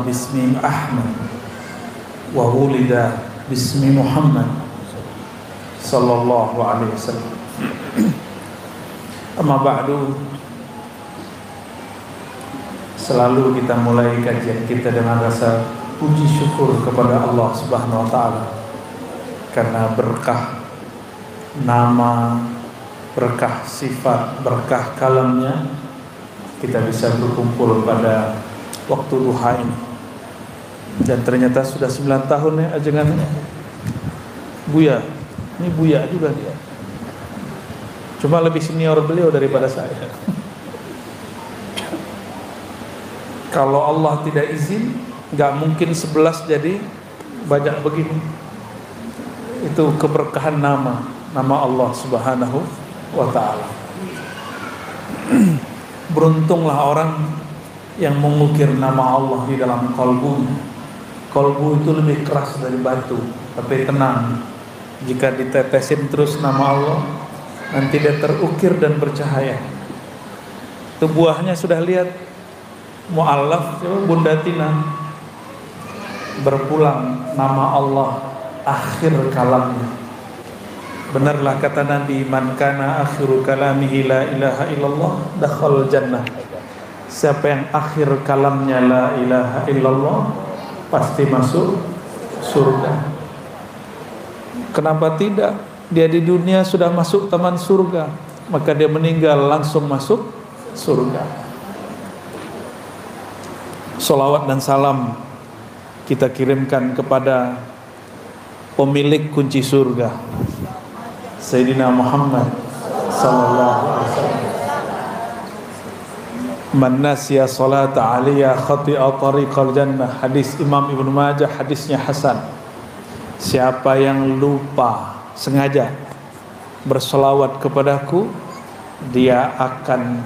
bismi Ahmad wa wulida bismi Muhammad sallallahu alaihi wasallam. Amma ba'du. Selalu kita mulai kajian kita dengan rasa puji syukur kepada Allah Subhanahu wa taala karena berkah nama, berkah sifat, berkah kalamnya kita bisa berkumpul pada waktu duha ini. Dan ternyata sudah 9 tahun ya ajengannya. Buya, ini Buya juga dia. Cuma lebih senior beliau daripada saya. Kalau Allah tidak izin, gak mungkin 11 jadi banyak begini. Itu keberkahan nama Allah Subhanahu wa ta'ala. Beruntunglah orang yang mengukir nama Allah di dalam kalbunya. Kalbu itu lebih keras dari batu, tapi tenang. Jika ditetesin terus nama Allah, nanti dia terukir dan bercahaya. Itu buahnya sudah lihat. Mu'allaf Bunda Tina berpulang nama Allah akhir kalamnya. Benarlah kata Nabi, man kana akhiru kalamihi la ilaha illallah dakhal jannah. Siapa yang akhir kalamnya la ilaha illallah pasti masuk surga. Kenapa tidak? Dia di dunia sudah masuk taman surga, maka dia meninggal langsung masuk surga. Salawat dan salam kita kirimkan kepada pemilik kunci surga, Sayyidina Muhammad sallallahu alaihi wasallam. Man nasiya salata alaiya khati'a tariqal jannah. Hadis Imam Ibnu Majah, hadisnya hasan. Siapa yang lupa sengaja berselawat kepadaku, dia akan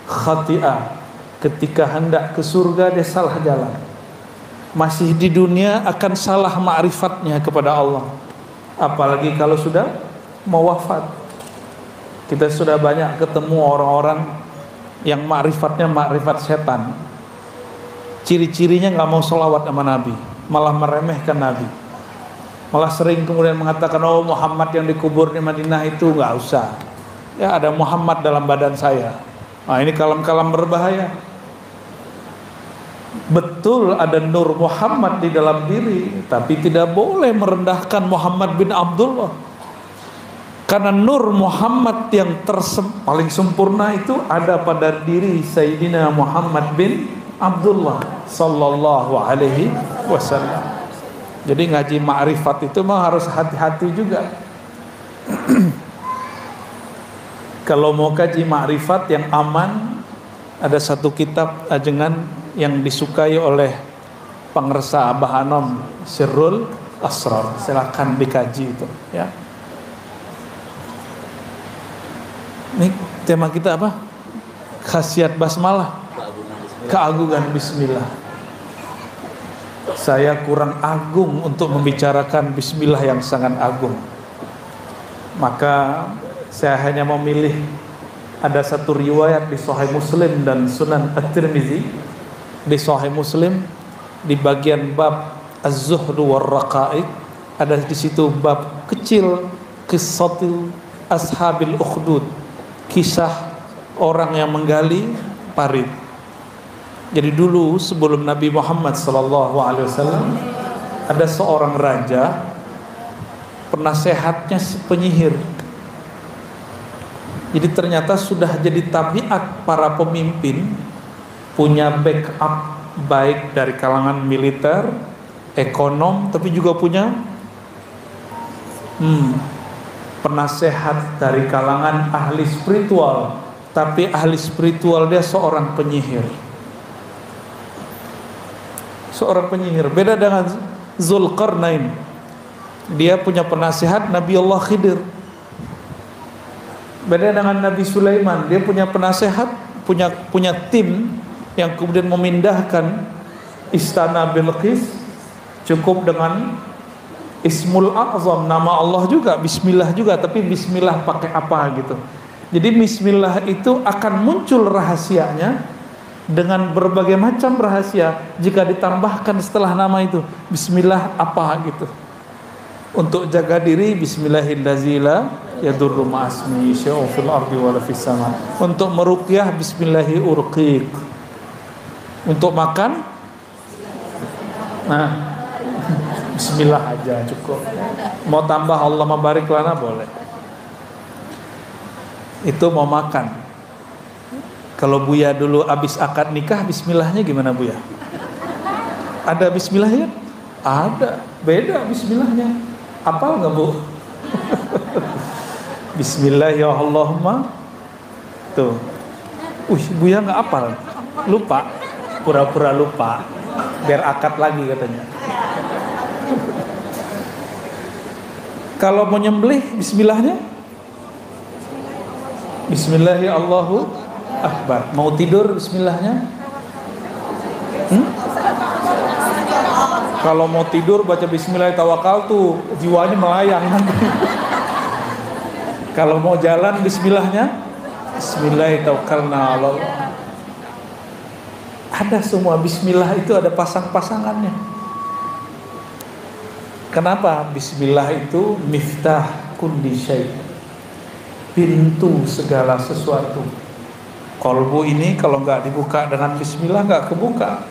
khati'ah. Ketika hendak ke surga dia salah jalan. Masih di dunia akan salah ma'rifatnya kepada Allah. Apalagi kalau sudah mau wafat. Kita sudah banyak ketemu orang-orang yang ma'rifatnya ma'rifat setan. Ciri-cirinya gak mau sholawat sama Nabi, malah meremehkan Nabi. Malah sering kemudian mengatakan, oh Muhammad yang dikubur di Madinah itu gak usah. Ya ada Muhammad dalam badan saya. Nah ini kalam-kalam berbahaya. Betul ada Nur Muhammad di dalam diri, tapi tidak boleh merendahkan Muhammad bin Abdullah. Karena Nur Muhammad yang paling sempurna itu ada pada diri Sayyidina Muhammad bin Abdullah sallallahu alaihi wasallam. Jadi ngaji ma'rifat itu memang harus hati-hati juga. Kalau mau kaji ma'rifat yang aman, ada satu kitab ajengan yang disukai oleh Pangersa Abah Anom, Sirrul Asrar. Silakan dikaji itu ya. Ini tema kita apa? Khasiat basmalah, keagungan bismillah. Saya kurang agung untuk membicarakan bismillah yang sangat agung. Maka saya hanya memilih ada satu riwayat di Sahih Muslim dan Sunan At-Tirmizi. Di Sahih Muslim di bagian bab Az-Zuhd war Raqaiq ada di situ bab kecil qissatul ashabil ukhdud, kisah orang yang menggali parit. Jadi dulu sebelum Nabi Muhammad sallallahu alaihi wasallam ada seorang raja, penasehatnya penyihir. Jadi ternyata sudah jadi tabiat para pemimpin punya backup baik dari kalangan militer, ekonom, tapi juga punya penasehat dari kalangan ahli spiritual. Tapi ahli spiritual dia seorang penyihir. Seorang penyihir. Beda dengan Zulkarnain. Dia punya penasehat Nabi Allah Khidir. Beda dengan Nabi Sulaiman. Dia punya penasehat, punya tim yang kemudian memindahkan istana Bilqis cukup dengan Ismul A'zam, nama Allah juga, Bismillah juga, tapi Bismillah pakai apa gitu. Jadi Bismillah itu akan muncul rahasianya dengan berbagai macam rahasia. Jika ditambahkan setelah nama itu bismillah apa gitu. Untuk jaga diri bismillahirrahmanirrahim yadurru ma'asmi syai'un fil ardi wala fis sama. Untuk meruqyah bismillahi urqiq. Untuk makan bismillah aja cukup. Mau tambah Allahumma barik lana boleh. Itu mau makan. Kalau Buya dulu abis akad nikah, bismillahnya gimana Buya? Ada bismillahnya? Ada, beda bismillahnya. Apal nggak Bu? Bismillahirrahmanirrahim. Tuh, Buya nggak apal, lupa, pura-pura lupa, biar akad lagi katanya. Kalau mau nyembelih, bismillahnya? Bismillahirrahmanirrahim. Akbar. Mau tidur bismillahnya? Kalau mau tidur baca bismillah tawakal tuh jiwanya melayang nanti. Kalau mau jalan bismillahnya bismillah tawakkalna Allah. Ada semua bismillah itu ada pasang-pasangannya. Kenapa? Bismillah itu miftah kulli syai'. Pintu segala sesuatu. Kolbu ini kalau nggak dibuka dengan bismillah nggak kebuka.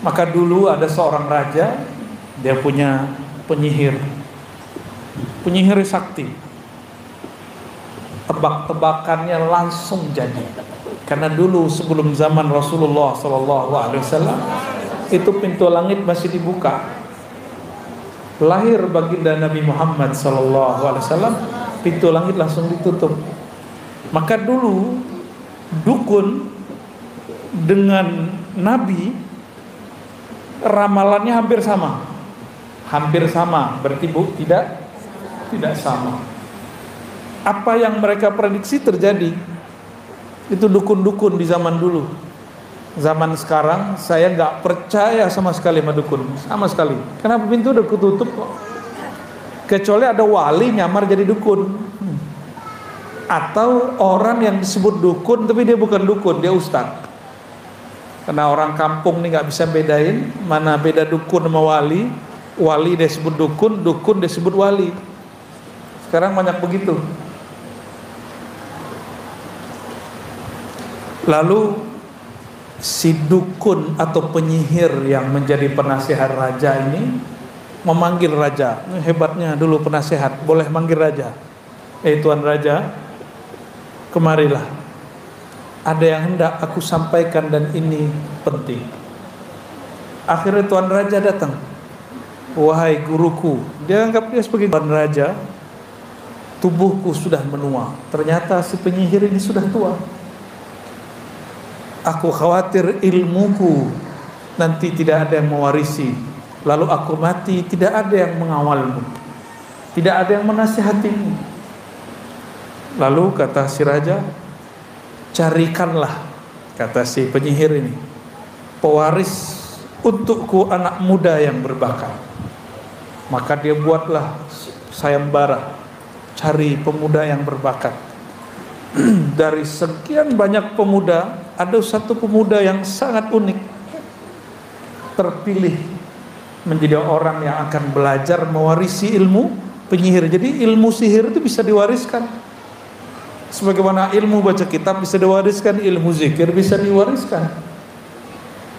Maka dulu ada seorang raja, dia punya penyihir sakti. Tebak-tebakannya langsung jadi. Karena dulu sebelum zaman Rasulullah SAW itu pintu langit masih dibuka. Lahir baginda Nabi Muhammad SAW, pintu langit langsung ditutup. Maka dulu dukun dengan nabi ramalannya hampir sama, berarti tidak sama. Apa yang mereka prediksi terjadi. Itu dukun-dukun di zaman dulu. Zaman sekarang saya nggak percaya sama sekali sama dukun, sama sekali. Kenapa pintu udah ketutup kok? Kecuali ada wali nyamar jadi dukun, atau orang yang disebut dukun tapi dia bukan dukun, dia ustaz. Karena orang kampung nih nggak bisa bedain mana beda dukun sama wali. Wali dia sebut dukun, dukun dia sebut wali. Sekarang banyak begitu. Lalu si dukun atau penyihir yang menjadi penasihat raja ini memanggil raja. Hebatnya dulu penasehat boleh manggil raja. Tuan raja, kemarilah. Ada yang hendak aku sampaikan dan ini penting. Akhirnya tuan raja datang. Wahai guruku, dia anggap dia sebagai tuan raja. Tubuhku sudah menua. Ternyata si penyihir ini sudah tua. Aku khawatir ilmuku nanti tidak ada yang mewarisi. Lalu aku mati, tidak ada yang mengawalmu, tidak ada yang menasihatimu. Lalu kata si raja, carikanlah, kata si penyihir ini, pewaris untukku anak muda yang berbakat. Maka dia buatlah sayembara, cari pemuda yang berbakat. Dari sekian banyak pemuda, ada satu pemuda yang sangat unik, terpilih menjadi orang yang akan belajar mewarisi ilmu penyihir. Jadi ilmu sihir itu bisa diwariskan. Sebagaimana ilmu baca kitab bisa diwariskan, ilmu zikir bisa diwariskan.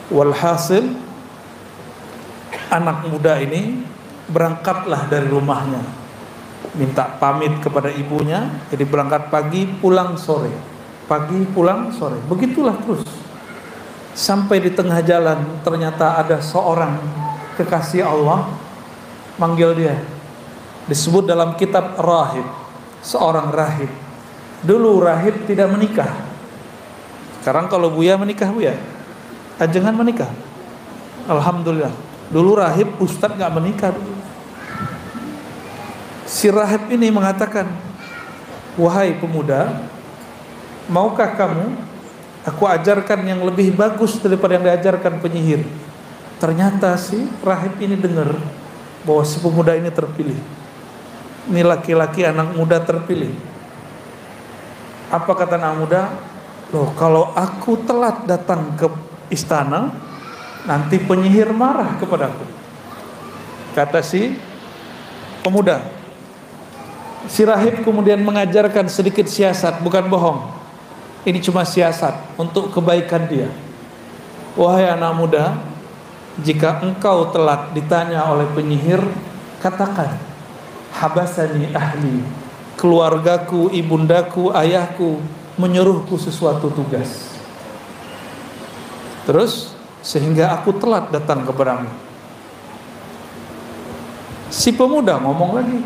Walhasil anak muda ini berangkatlah dari rumahnya, minta pamit kepada ibunya. Jadi berangkat pagi pulang sore, pagi pulang sore, begitulah terus. Sampai di tengah jalan ternyata ada seorang kekasih Allah manggil dia. Disebut dalam kitab rahib, seorang rahib. Dulu rahib tidak menikah. Sekarang kalau Buya menikah, Buya jangan menikah. Alhamdulillah. Dulu rahib ustadz gak menikah. Si rahib ini mengatakan, wahai pemuda, maukah kamu aku ajarkan yang lebih bagus daripada yang diajarkan penyihir? Ternyata si rahib ini dengar bahwa si pemuda ini terpilih. Ini laki-laki anak muda terpilih. Apa kata anak muda? Loh, kalau aku telat datang ke istana, nanti penyihir marah kepadaku. Kata si pemuda. Si rahib kemudian mengajarkan sedikit siasat, bukan bohong. Ini cuma siasat untuk kebaikan dia. Wahai anak muda, jika engkau telat ditanya oleh penyihir, katakan, habasani ahli, keluargaku, ibundaku, ayahku menyuruhku sesuatu tugas. Terus sehingga aku telat datang kepadamu. Si pemuda ngomong lagi,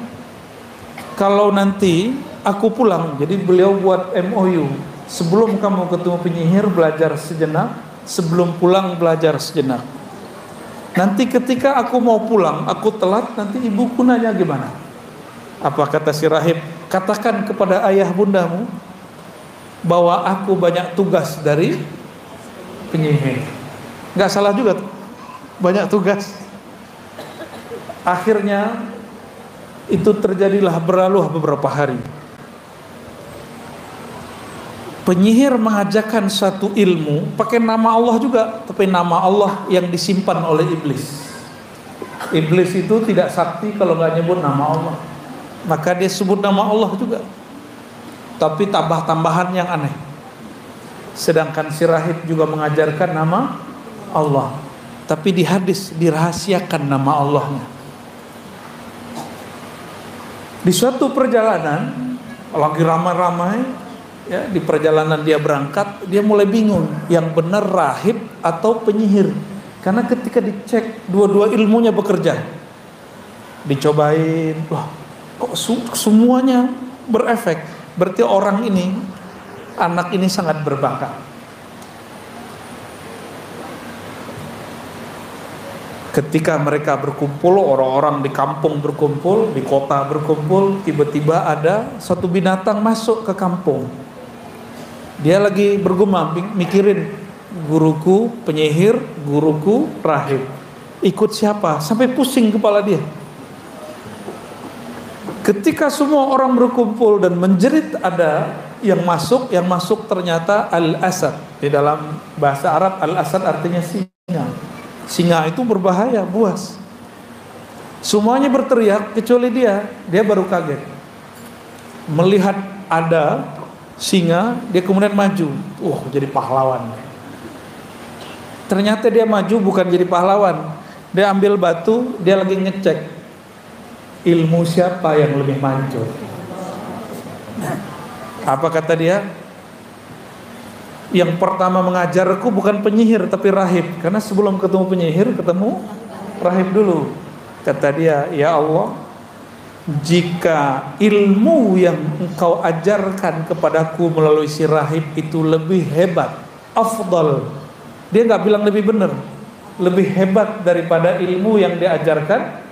kalau nanti aku pulang, jadi beliau buat MOU, sebelum kamu ketemu penyihir belajar sejenak, sebelum pulang belajar sejenak. Nanti ketika aku mau pulang, aku telat, nanti ibuku nanya gimana? Apa kata si rahib? Katakan kepada ayah bundamu bahwa aku banyak tugas dari penyihir. Nggak salah juga tuh, banyak tugas. Akhirnya itu terjadilah, berlalu beberapa hari. Penyihir mengajarkan satu ilmu pakai nama Allah juga, tapi nama Allah yang disimpan oleh iblis. Iblis itu tidak sakti kalau nggak nyebut nama Allah, maka dia sebut nama Allah juga, tapi tambah-tambahan yang aneh. Sedangkan si rahib juga mengajarkan nama Allah, tapi di hadis dirahasiakan nama Allahnya. Di suatu perjalanan lagi ramai-ramai, ya, di perjalanan dia berangkat, dia mulai bingung yang benar rahib atau penyihir, karena ketika dicek dua-dua ilmunya bekerja. Dicobain, wah kok semuanya berefek, berarti orang ini, anak ini sangat berbakat. Ketika mereka berkumpul, orang-orang di kampung berkumpul, di kota berkumpul, tiba-tiba ada satu binatang masuk ke kampung. Dia lagi bergumam, mikirin, guruku penyihir, guruku rahib, ikut siapa? Sampai pusing kepala dia. Ketika semua orang berkumpul dan menjerit, ada yang masuk ternyata al-asad. Di dalam bahasa Arab al-asad artinya singa. Singa itu berbahaya, buas. Semuanya berteriak kecuali dia baru kaget. Melihat ada singa, dia kemudian maju. Jadi pahlawan. Ternyata dia maju bukan jadi pahlawan. Dia ambil batu, dia lagi ngecek ilmu siapa yang lebih manjur. Apa kata dia? Yang pertama mengajarku bukan penyihir tapi rahib, karena sebelum ketemu penyihir ketemu rahib dulu. Kata dia, ya Allah, jika ilmu yang engkau ajarkan kepadaku melalui si rahib itu lebih hebat, afdal, dia nggak bilang lebih benar, lebih hebat daripada ilmu yang diajarkan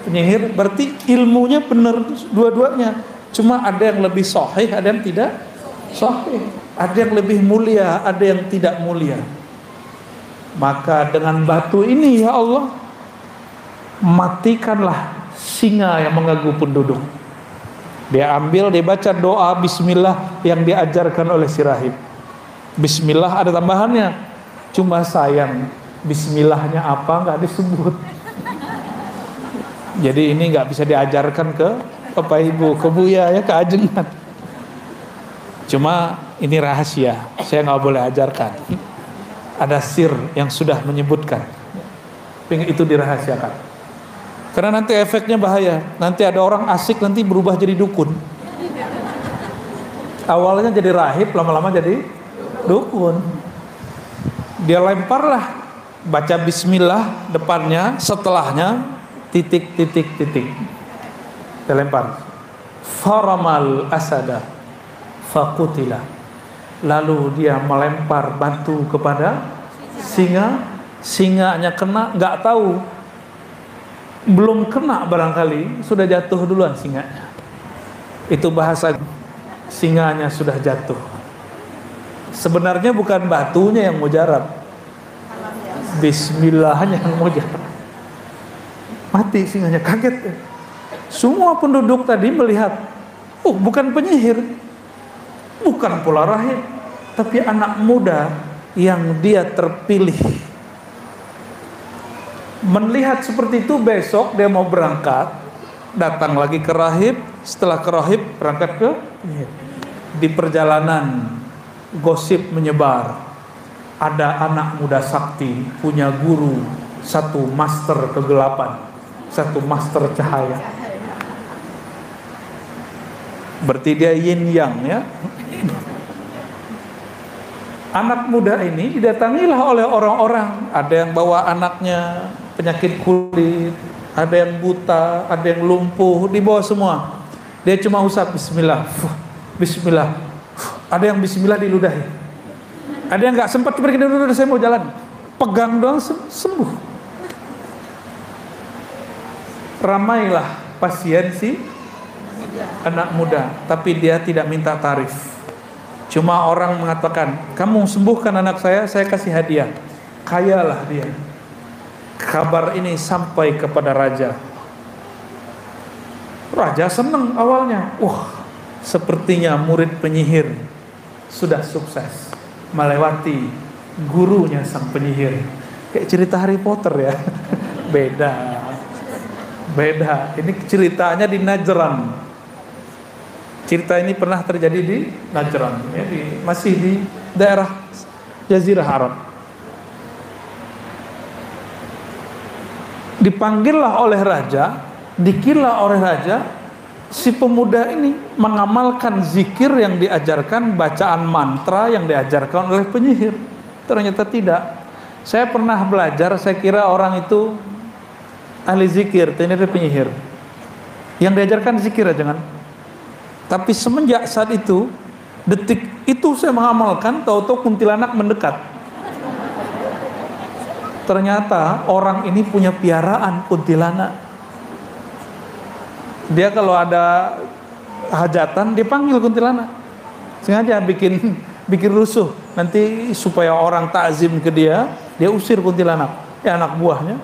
penyihir, berarti ilmunya benar dua-duanya. Cuma ada yang lebih sahih, ada yang tidak sahih, ada yang lebih mulia, ada yang tidak mulia. Maka dengan batu ini ya Allah, matikanlah singa yang mengganggu penduduk. Dia ambil, dia baca doa bismillah yang diajarkan oleh si rahib. Bismillah ada tambahannya, cuma sayang bismillahnya apa nggak disebut. Jadi ini nggak bisa diajarkan ke Bapak Ibu, ke Buya ya, ke ajengan. Cuma ini rahasia, saya nggak boleh ajarkan. Ada sir yang sudah menyebutkan, itu dirahasiakan. Karena nanti efeknya bahaya. Nanti ada orang asik nanti berubah jadi dukun. Awalnya jadi rahib, lama-lama jadi dukun. Dia lemparlah, baca bismillah depannya, setelahnya titik. Dia lempar. Faramal asada faqutila. Lalu dia melempar batu kepada singa. Singanya kena, nggak tahu, belum kena barangkali sudah jatuh duluan singanya. Itu bahasa singanya sudah jatuh. Sebenarnya bukan batunya yang mujarab, bismillahnya yang mujarab. Mati singanya, kaget. Semua penduduk tadi melihat, bukan penyihir, bukan pula rahib, tapi anak muda yang dia terpilih. Melihat seperti itu, besok dia mau berangkat, datang lagi ke rahib, setelah ke rahib berangkat ke penyihir. Di perjalanan gosip menyebar, ada anak muda sakti punya guru, satu master kegelapan, satu master cahaya. Berarti dia yin yang, ya. Anak muda ini didatangilah oleh orang-orang. Ada yang bawa anaknya penyakit kulit, ada yang buta, ada yang lumpuh, dibawa semua. Dia cuma usap bismillah, bismillah. Ada yang bismillah diludahi. Ada yang nggak sempat pergi dulu, saya mau jalan. Pegang doang sembuh. Ramailah pasien si anak muda, tapi dia tidak minta tarif. Cuma orang mengatakan, kamu sembuhkan anak saya kasih hadiah. Kayalah dia. Kabar ini sampai kepada raja. Raja senang awalnya. Sepertinya murid penyihir sudah sukses melewati gurunya sang penyihir. Kayak cerita Harry Potter, ya. Beda. Ini ceritanya di Najran. Cerita ini pernah terjadi di Najran, ya, masih di daerah Jazirah Arab. Dipanggillah oleh raja, dikirlah oleh raja, si pemuda ini mengamalkan zikir yang diajarkan, bacaan mantra yang diajarkan oleh penyihir. Ternyata tidak. Saya pernah belajar, saya kira orang itu ahli zikir, ternyata penyihir. Yang diajarkan zikir aja kan. Tapi semenjak saat itu, detik itu saya mengamalkan, tahu-tahu kuntilanak mendekat. Ternyata orang ini punya piaraan kuntilanak. Dia kalau ada hajatan, dia panggil kuntilanak. Sengaja bikin rusuh. Nanti supaya orang takzim ke dia usir kuntilanak. Ya, anak buahnya.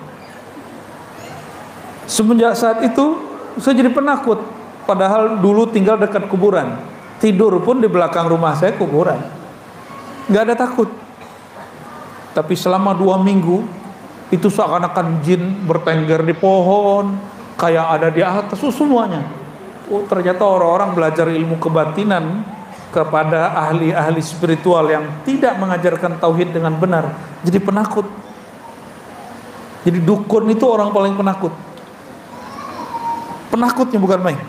Semenjak saat itu, saya jadi penakut. Padahal dulu tinggal dekat kuburan. Tidur pun di belakang rumah saya kuburan. Gak ada takut. Tapi selama 2 minggu, itu seakan-akan jin bertengger di pohon, kayak ada di atas, semuanya. Ternyata orang-orang belajar ilmu kebatinan kepada ahli-ahli spiritual yang tidak mengajarkan tauhid dengan benar, jadi penakut. Jadi dukun itu orang paling penakut. Penakutnya bukan main.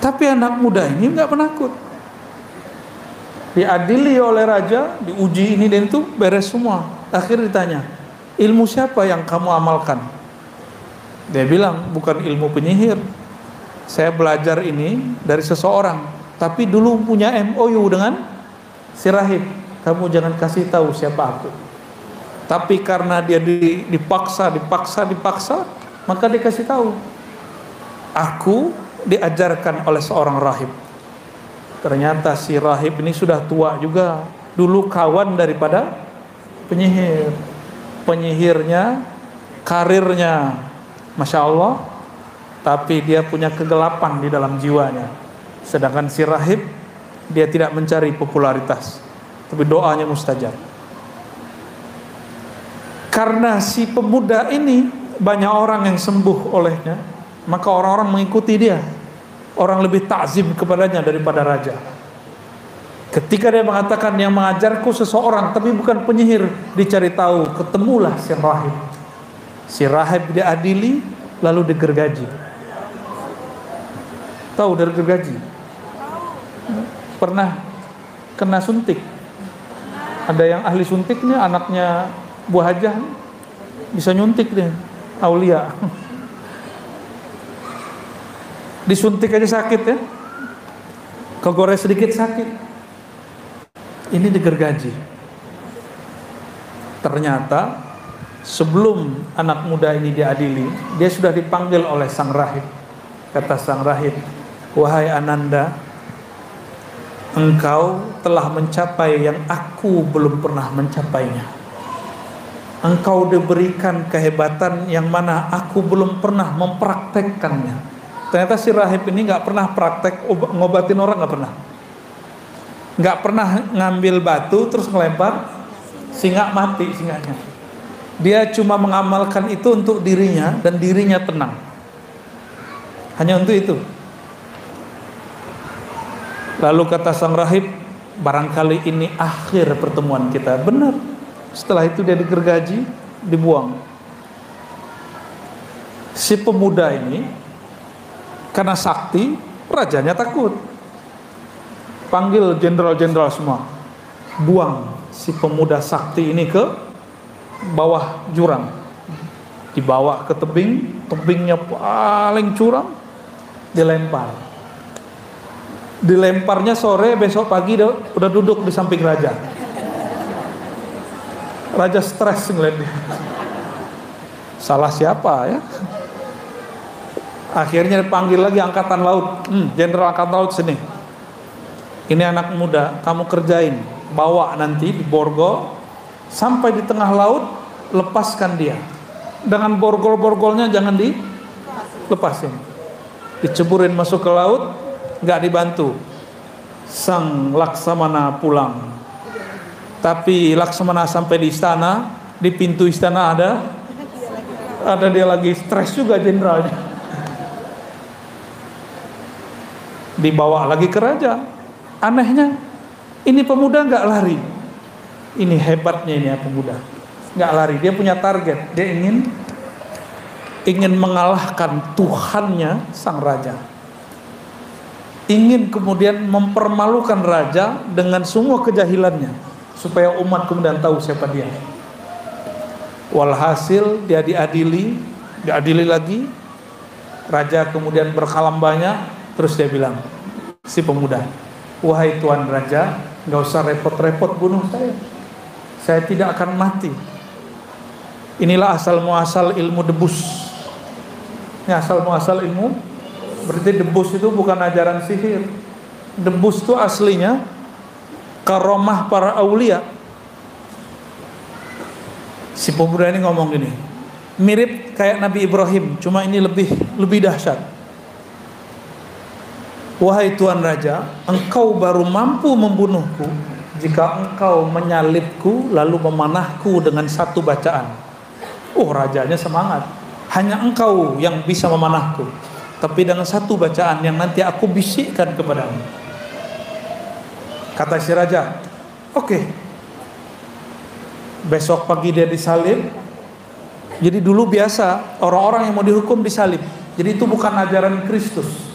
Tapi anak muda ini nggak penakut. Diadili oleh raja, diuji ini dan itu, beres semua. Akhirnya ditanya, ilmu siapa yang kamu amalkan? Dia bilang, bukan ilmu penyihir. Saya belajar ini dari seseorang, tapi dulu punya MOU dengan si rahib. Kamu jangan kasih tahu siapa aku. Tapi karena dia dipaksa, maka dikasih tahu. Aku diajarkan oleh seorang rahib. Ternyata si rahib ini sudah tua juga. Dulu kawan daripada penyihir. Penyihirnya, karirnya, Masya Allah. Tapi dia punya kegelapan di dalam jiwanya. Sedangkan si rahib, dia tidak mencari popularitas, tapi doanya mustajab. Karena si pemuda ini banyak orang yang sembuh olehnya, maka orang-orang mengikuti dia. Orang lebih takzim kepadanya daripada raja. Ketika dia mengatakan yang mengajarku seseorang tapi bukan penyihir, dicari tahu, ketemulah si rahib. Si rahib diadili lalu digergaji. Tahu dari gergaji? Pernah kena suntik. Ada yang ahli suntiknya, anaknya buah hajah, bisa nyuntik dia, aulia. Disuntik aja sakit ya, kegores sedikit sakit. Ini digergaji. Ternyata sebelum anak muda ini diadili, dia sudah dipanggil oleh sang rahib. Kata sang rahib, wahai Ananda, engkau telah mencapai yang aku belum pernah mencapainya. Engkau diberikan kehebatan yang mana aku belum pernah mempraktekkannya. Ternyata si rahib ini nggak pernah praktek ngobatin orang, nggak pernah ngambil batu terus ngelempar singa mati singanya. Dia cuma mengamalkan itu untuk dirinya dan dirinya tenang. Hanya untuk itu. Lalu kata sang rahib, barangkali ini akhir pertemuan kita. Benar. Setelah itu dia digergaji, dibuang. Si pemuda ini karena sakti, rajanya takut. Panggil jenderal-jenderal semua. Buang si pemuda sakti ini ke bawah jurang. Dibawa ke tebing, tebingnya paling curam, dilempar. Dilemparnya sore, besok pagi udah duduk di samping raja. Raja stres ngeliat dia. Salah siapa ya? Akhirnya dipanggil lagi angkatan laut. Jenderal angkatan laut sini. Ini anak muda, kamu kerjain. Bawa nanti di borgol sampai di tengah laut, lepaskan dia. Dengan borgol-borgolnya jangan dilepasin. Diceburin masuk ke laut. Nggak dibantu. Sang Laksamana pulang. Tapi Laksamana sampai di istana, di pintu istana ada dia lagi stres juga jenderalnya. Dibawa lagi ke raja. Anehnya, ini pemuda nggak lari. Ini hebatnya ini ya pemuda. Nggak lari, dia punya target. Dia ingin mengalahkan Tuhannya sang raja. Ingin kemudian mempermalukan raja dengan semua kejahilannya, supaya umat kemudian tahu siapa dia. Walhasil dia diadili lagi. Raja kemudian berkalam banyak. Terus dia bilang, si pemuda, wahai tuan raja, gak usah repot-repot bunuh saya tidak akan mati. Inilah asal muasal ilmu debus. Ini asal muasal ilmu. Berarti debus itu bukan ajaran sihir. Debus itu aslinya karomah para aulia. Si pemuda ini ngomong gini, mirip kayak Nabi Ibrahim, cuma ini lebih dahsyat. Wahai tuan raja, engkau baru mampu membunuhku jika engkau menyalibku lalu memanahku dengan satu bacaan. Rajanya semangat. Hanya engkau yang bisa memanahku, tapi dengan satu bacaan yang nanti aku bisikkan kepadamu. Kata si raja, oke. Besok pagi dia disalib. Jadi dulu biasa orang-orang yang mau dihukum disalib. Jadi itu bukan ajaran Kristus.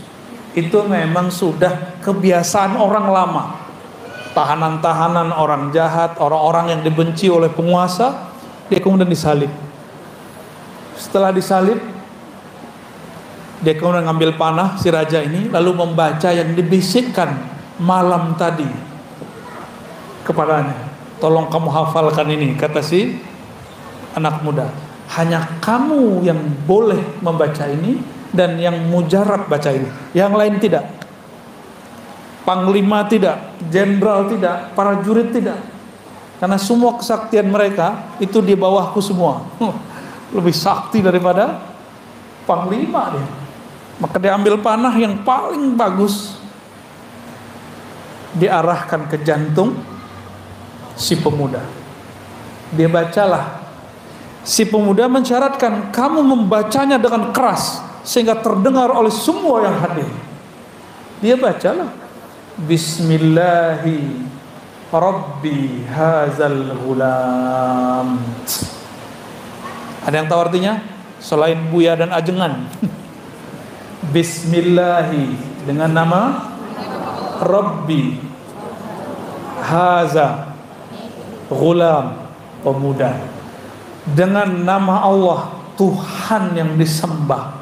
Itu memang sudah kebiasaan orang lama. Tahanan-tahanan orang jahat, orang-orang yang dibenci oleh penguasa, dia kemudian disalib. Setelah disalib, dia kemudian ngambil panah si raja ini, lalu membaca yang dibisikkan malam tadi kepadanya. Tolong kamu hafalkan ini, kata si anak muda. Hanya kamu yang boleh membaca ini dan yang mujarab baca ini. Yang lain tidak. Panglima tidak, jenderal tidak, para jurid tidak. Karena semua kesaktian mereka itu di bawahku semua. Lebih sakti daripada panglima dia. Maka dia ambil panah yang paling bagus, diarahkan ke jantung si pemuda. Dia bacalah. Si pemuda mensyaratkan kamu membacanya dengan keras sehingga terdengar oleh semua yang hadir. Dia bacalah, Bismillahi Rabbi hazal ghulam. Ada yang tahu artinya? Selain buya dan ajengan. Bismillahi, dengan nama Rabbi haza ghulam, pemuda. Dengan nama Allah, Tuhan yang disembah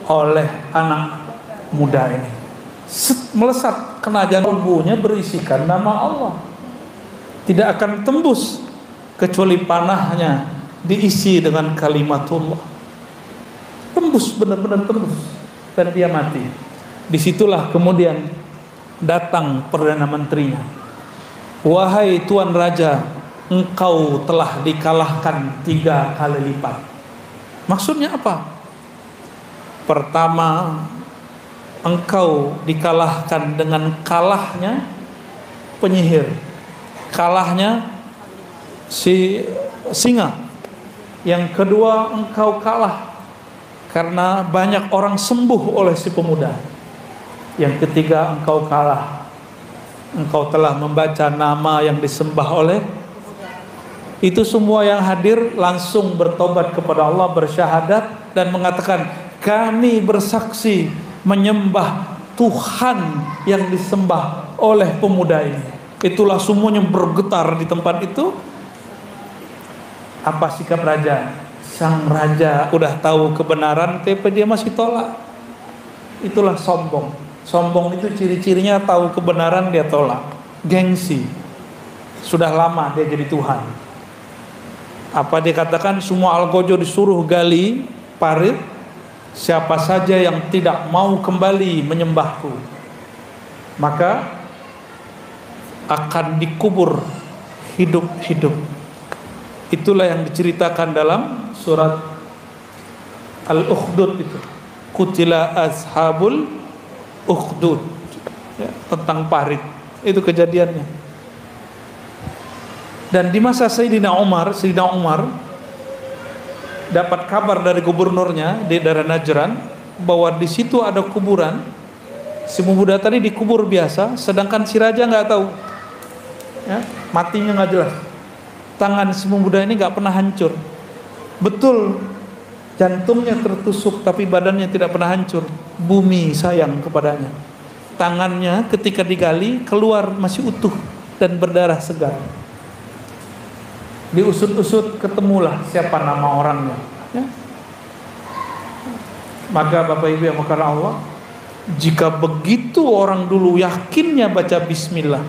oleh anak muda ini. Melesat kena jantung, tubuhnya berisikan nama Allah. Tidak akan tembus kecuali panahnya diisi dengan kalimatullah. Tembus, benar-benar tembus, dan dia mati. Disitulah kemudian datang Perdana Menterinya. Wahai Tuan Raja, engkau telah dikalahkan 3 kali lipat. Maksudnya apa? Pertama, engkau dikalahkan dengan kalahnya penyihir, kalahnya si singa. Yang kedua, engkau kalah karena banyak orang sembuh oleh si pemuda. Yang ketiga, engkau kalah, engkau telah membaca nama yang disembah oleh. Itu semua yang hadir langsung bertobat kepada Allah, bersyahadat dan mengatakan, kami bersaksi menyembah Tuhan yang disembah oleh pemuda ini. Itulah semuanya bergetar di tempat itu. Apa sikap raja? Sang raja udah tahu kebenaran tapi dia masih tolak. Itulah sombong. Sombong itu ciri-cirinya tahu kebenaran dia tolak. Gengsi. Sudah lama dia jadi Tuhan. Apa dikatakan, semua algojo disuruh gali parit, siapa saja yang tidak mau kembali menyembahku maka akan dikubur hidup-hidup. Itulah yang diceritakan dalam surat Al-Ukhdud itu. Qutila ashabul ukhdud, ya, tentang parit. Itu kejadiannya. Dan di masa Sayyidina Umar dapat kabar dari gubernurnya di daerah Najran bahwa di situ ada kuburan. Si pemuda tadi dikubur biasa, sedangkan si raja nggak tahu, ya, matinya nggak jelas. Tangan si pemuda ini nggak pernah hancur. Betul, jantungnya tertusuk tapi badannya tidak pernah hancur. Bumi sayang kepadanya. Tangannya ketika digali keluar masih utuh dan berdarah segar. Diusut-usut ketemulah siapa nama orangnya, ya. Maka Bapak Ibu yang mengasihi Allah, jika begitu orang dulu yakinnya baca bismillah,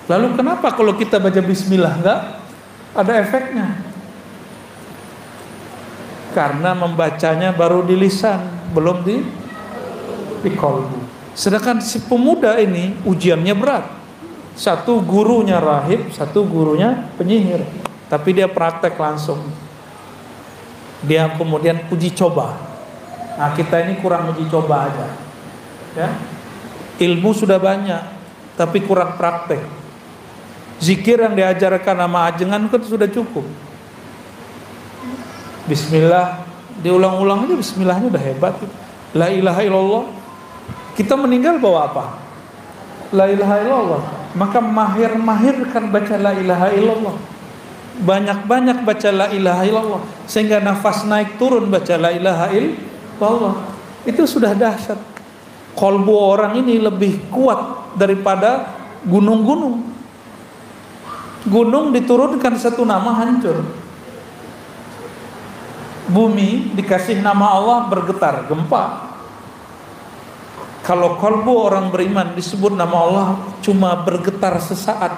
lalu kenapa kalau kita baca bismillah enggak ada efeknya? Karena membacanya baru di lisan, belum di qalbu. Sedangkan si pemuda ini ujiannya berat. Satu gurunya rahib, satu gurunya penyihir. Tapi dia praktek langsung. Dia kemudian uji coba. Nah, kita ini kurang uji coba aja, ya. Ilmu sudah banyak tapi kurang praktek. Zikir yang diajarkan sama ajengan kan sudah cukup. Bismillah diulang-ulang aja, bismillahnya udah hebat. La ilaha illallah. Kita meninggal bawa apa? La ilaha illallah. Maka mahir-mahirkan baca la ilaha illallah. Banyak-banyak baca la ilaha illallah sehingga nafas naik turun baca la ilaha illallah. Itu sudah dahsyat. Qalbu orang ini lebih kuat daripada gunung-gunung. Gunung diturunkan satu nama hancur. Bumi dikasih nama Allah bergetar, gempa. Kalau qalbu orang beriman disebut nama Allah cuma bergetar sesaat,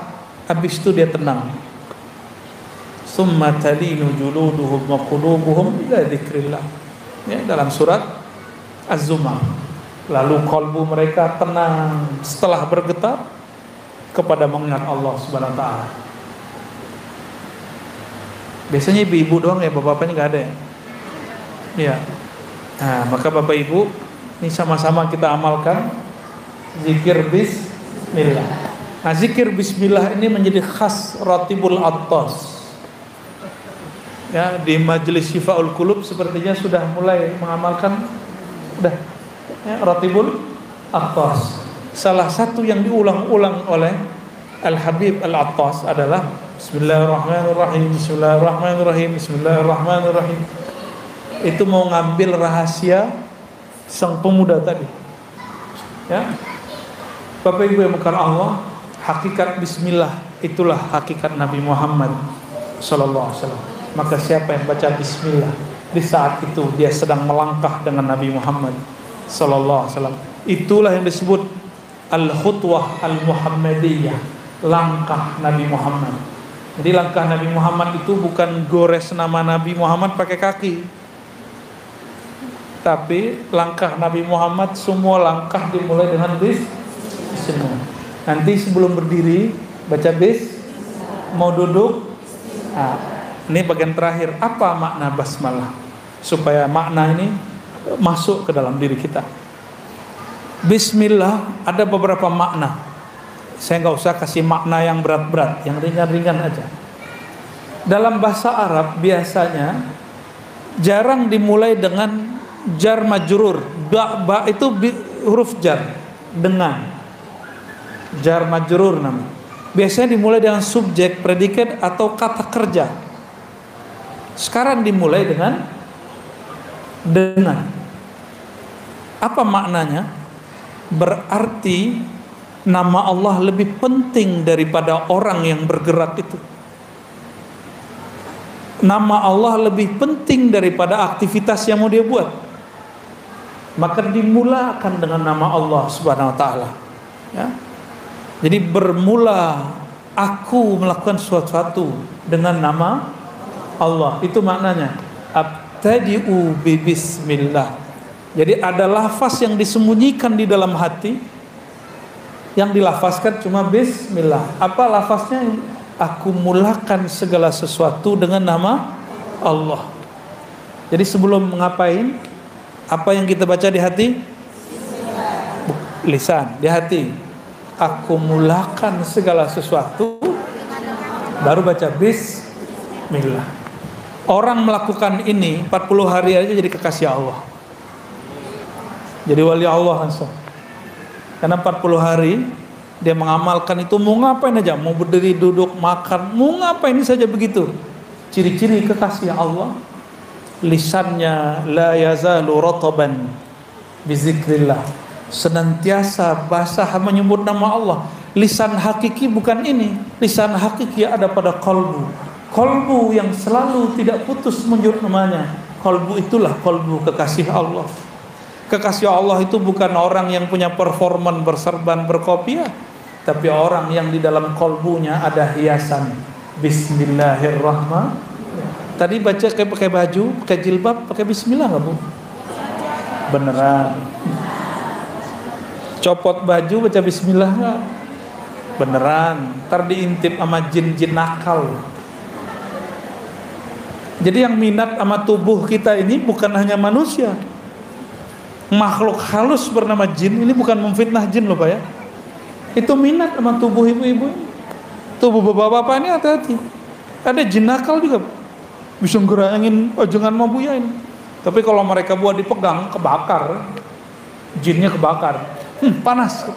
habis itu dia tenang. Summa talinu juluduhum wa qulubuhum ila dzikrillah. Ya, dalam surat Az-Zumar. Lalu kalbu mereka tenang setelah bergetar kepada mengingat Allah Subhanahu wa taala. Biasanya ibu-ibu doang ya, bapak-bapaknya enggak ada ya. Ya. Nah, maka Bapak Ibu, ini sama-sama kita amalkan zikir bismillah. Nah, zikir bismillah ini menjadi khas Ratibul Attas. Ya, di majelis Syifaul Qulub sepertinya sudah mulai mengamalkan ya, Ratibul Attas. Salah satu yang diulang-ulang oleh Al-Habib Al-Attas adalah Bismillahirrahmanirrahim, Bismillahirrahmanirrahim, Bismillahirrahmanirrahim. Itu mau ngambil rahasia sang pemuda tadi. Ya. Bapak Ibu yang mengasihi Allah, hakikat bismillah itulah hakikat Nabi Muhammad sallallahu alaihi wasallam. Maka siapa yang baca bismillah di saat itu dia sedang melangkah dengan Nabi Muhammad sallallahu alaihi wasallam. Itulah yang disebut al-khutwah al-muhammadiyah, langkah Nabi Muhammad. Jadi langkah Nabi Muhammad itu bukan gores nama Nabi Muhammad pakai kaki. Tapi langkah Nabi Muhammad semua langkah dimulai dengan bismillah. Nanti sebelum berdiri baca mau duduk. Nah, ini bagian terakhir, apa makna basmalah? Supaya makna ini masuk ke dalam diri kita. Bismillah ada beberapa makna. Saya nggak usah kasih makna yang berat-berat, yang ringan-ringan aja. Dalam bahasa Arab biasanya jarang dimulai dengan jar majrur. Ba itu huruf jar, dengan. Jar majrur namanya. Biasanya dimulai dengan subjek, predikat atau kata kerja. Sekarang dimulai dengan. Apa maknanya? Berarti nama Allah lebih penting daripada orang yang bergerak itu. Nama Allah lebih penting daripada aktivitas yang mau dia buat. Maka dimulakan dengan nama Allah Subhanahu wa taala. Ya. Jadi bermula aku melakukan sesuatu dengan nama Allah. Itu maknanya. Abtadi'u bi bismillah. Jadi ada lafaz yang disembunyikan di dalam hati, yang dilafazkan cuma bismillah. Apa lafaznya? Aku mulakan segala sesuatu dengan nama Allah. Jadi sebelum ngapain, apa yang kita baca di hati? Lisan, di hati. Aku mulakan segala sesuatu, baru baca bismillah. Orang melakukan ini 40 hari aja jadi kekasih Allah. Jadi wali Allah langsung. Karena 40 hari dia mengamalkan itu, mau ngapain aja, mau berdiri, duduk, makan, mau ngapain saja begitu. Ciri-ciri kekasih Allah, lisannya la yazalu rataban bizikrillah, senantiasa basah menyebut nama Allah. Lisan hakiki bukan ini, lisan hakiki ada pada kalbu. Kalbu yang selalu tidak putus menyebut namanya. Kalbu itulah kalbu kekasih Allah. Kekasih Allah itu bukan orang yang punya performan berserban berkopiah, tapi orang yang di dalam kalbunya ada hiasan Bismillahirrahmanirrahim. Tadi baca kayak pakai baju, pakai jilbab, pakai bismillah nggak Bu? Beneran. Copot baju baca bismillah nggak? Beneran. Ntar diintip sama jin-jin nakal. Jadi yang minat sama tubuh kita ini bukan hanya manusia, makhluk halus bernama jin. Ini bukan memfitnah jin loh Pak ya. Itu minat sama tubuh ibu-ibu, tubuh bapak-bapak ini hati-hati. Ada jin nakal juga, bisa ngerangin jangan mau buyain. Tapi kalau mereka buat dipegang, kebakar, jinnya kebakar, panas.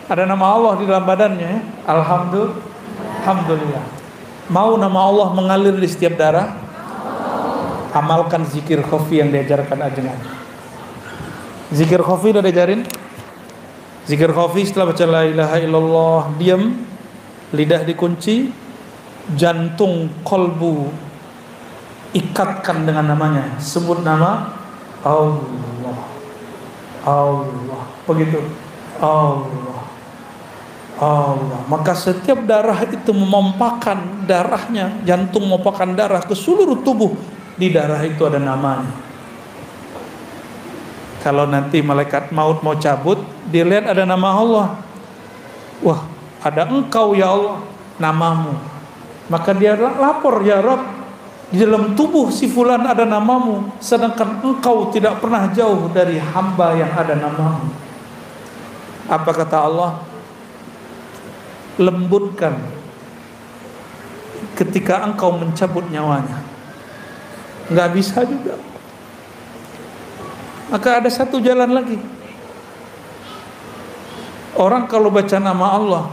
Ada nama Allah di dalam badannya. Alhamdulillah. Mau nama Allah mengalir di setiap darah? Amalkan zikir khafi yang diajarkan ajengan. Zikir khafi udah diajarin? Zikir khafi setelah baca la ilaha illallah, diam, lidah dikunci, jantung kolbu ikatkan dengan namanya. Sebut nama Allah. Allah. Begitu. Allah. Allah. Maka setiap darah itu memompahkan darahnya, jantung memompahkan darah ke seluruh tubuh. Di darah itu ada namanya. Kalau nanti malaikat maut mau cabut, dilihat ada nama Allah. Wah, ada engkau ya Allah, namamu. Maka dia lapor, ya Rabb, di dalam tubuh si fulan ada namamu, sedangkan engkau tidak pernah jauh dari hamba yang ada namamu. Apa kata Allah? Lembutkan ketika engkau mencabut nyawanya. Nggak bisa juga. Maka ada satu jalan lagi. Orang kalau baca nama Allah,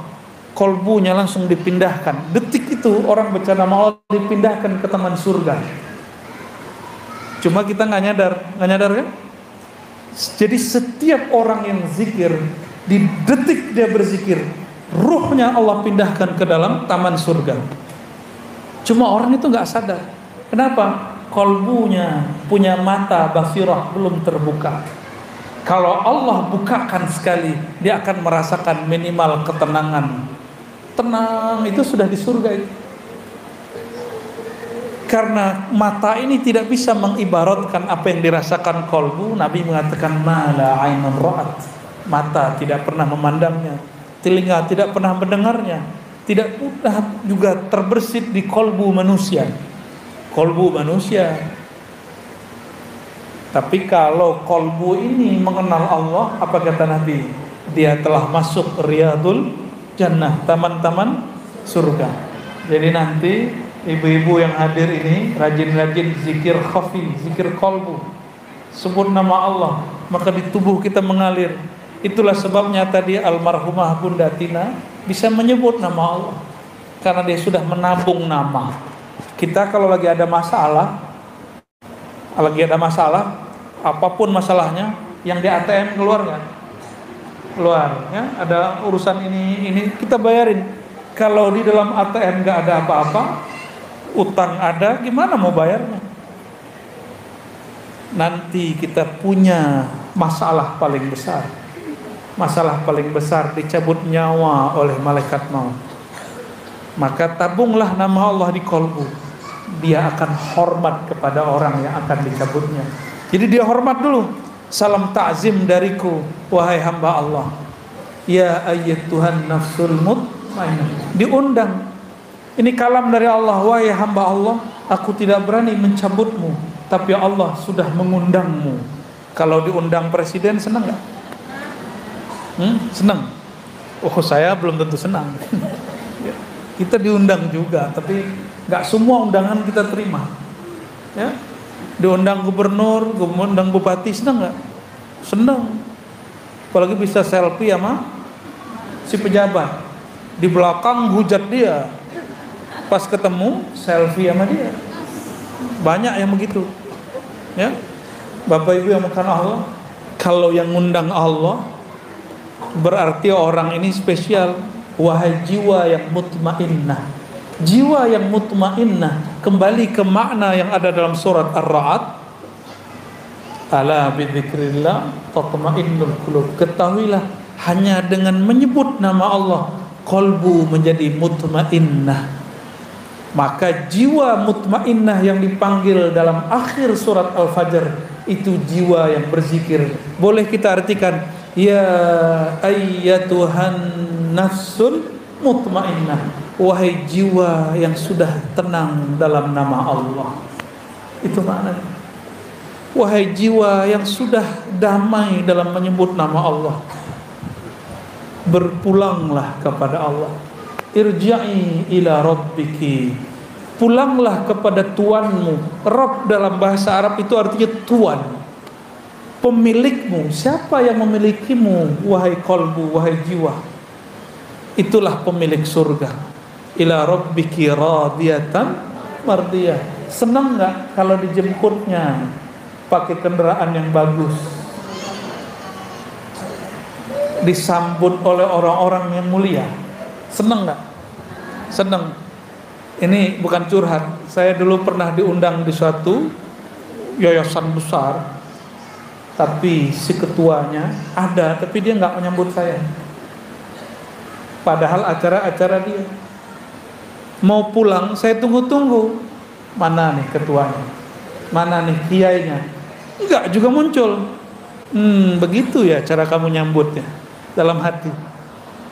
kolbunya langsung dipindahkan. Detik itu orang baca nama Allah dipindahkan ke taman surga. Cuma kita nggak nyadar kan? Jadi setiap orang yang zikir, di detik dia berzikir, ruhnya Allah pindahkan ke dalam taman surga. Cuma orang itu nggak sadar. Kenapa? Kolbunya punya mata basirah belum terbuka. Kalau Allah bukakan sekali, dia akan merasakan minimal ketenangan. Tenang itu sudah di surga itu. Karena mata ini tidak bisa mengibaratkan apa yang dirasakan kolbu. Nabi mengatakan mala ainun ra'at. Mata tidak pernah memandangnya, telinga tidak pernah mendengarnya, tidak pernah juga terbersit di kolbu manusia. Kolbu manusia. Tapi kalau kolbu ini mengenal Allah, apa kata Nabi? Dia telah masuk riyadul jannah, taman-taman surga. Jadi nanti ibu-ibu yang hadir ini rajin-rajin zikir khafi, zikir kolbu, sebut nama Allah, maka di tubuh kita mengalir. Itulah sebabnya tadi almarhumah Bunda Tina bisa menyebut nama Allah, karena dia sudah menabung nama. Kita kalau lagi ada masalah, apapun masalahnya, yang di ATM keluar nggak? Keluar, ya. Ada urusan ini kita bayarin. Kalau di dalam ATM nggak ada apa-apa, utang ada, gimana mau bayarnya? Nanti kita punya masalah paling besar. Masalah paling besar, dicabut nyawa oleh malaikat maut. Maka tabunglah nama Allah di kolbu. Dia akan hormat kepada orang yang akan dicabutnya. Jadi dia hormat dulu. Salam ta'zim dariku, wahai hamba Allah. Ya ayyatuhan nafsul mutmainnah. Diundang. Ini kalam dari Allah, wahai hamba Allah, aku tidak berani mencabutmu, tapi Allah sudah mengundangmu. Kalau diundang presiden senang nggak? Senang. Oh, saya belum tentu senang. Kita diundang juga, tapi nggak semua undangan kita terima. Ya, diundang gubernur, diundang bupati, senang nggak? Senang. Apalagi bisa selfie sama si pejabat. Di belakang hujat dia, pas ketemu selfie sama dia. Banyak yang begitu. Ya, Bapak Ibu yang makan Allah, kalau yang ngundang Allah berarti orang ini spesial. Wahai jiwa yang mutmainnah. Jiwa yang mutmainnah, kembali ke makna yang ada dalam surat Ar-Ra'd. Ala bidzikrillah tatmainnul qulub. Ketahuilah, hanya dengan menyebut nama Allah, qalbu menjadi mutmainnah. Maka jiwa mutmainnah yang dipanggil dalam akhir surat Al-Fajr itu jiwa yang berzikir. Boleh kita artikan, ya ayyatuhan nafsul mutmainnah, wahai jiwa yang sudah tenang dalam nama Allah. Itu maknanya. Wahai jiwa yang sudah damai dalam menyebut nama Allah, berpulanglah kepada Allah. Irja'i ila rabbiki, pulanglah kepada Tuanmu. Rabb dalam bahasa Arab itu artinya Tuan, pemilikmu. Siapa yang memilikimu, wahai kolbu, wahai jiwa? Itulah pemilik surga. Ila rabbiki radiyatan mardiyah. Senang nggak kalau dijemputnya pakai kendaraan yang bagus, disambut oleh orang-orang yang mulia? Senang nggak? Senang. Ini bukan curhat. Saya dulu pernah diundang di suatu yayasan besar, tapi si ketuanya ada, tapi dia nggak menyambut saya. Padahal acara-acara dia. Mau pulang, saya tunggu-tunggu. Mana nih ketuanya? Mana nih kiainya? Enggak juga muncul. Begitu ya cara kamu nyambutnya dalam hati.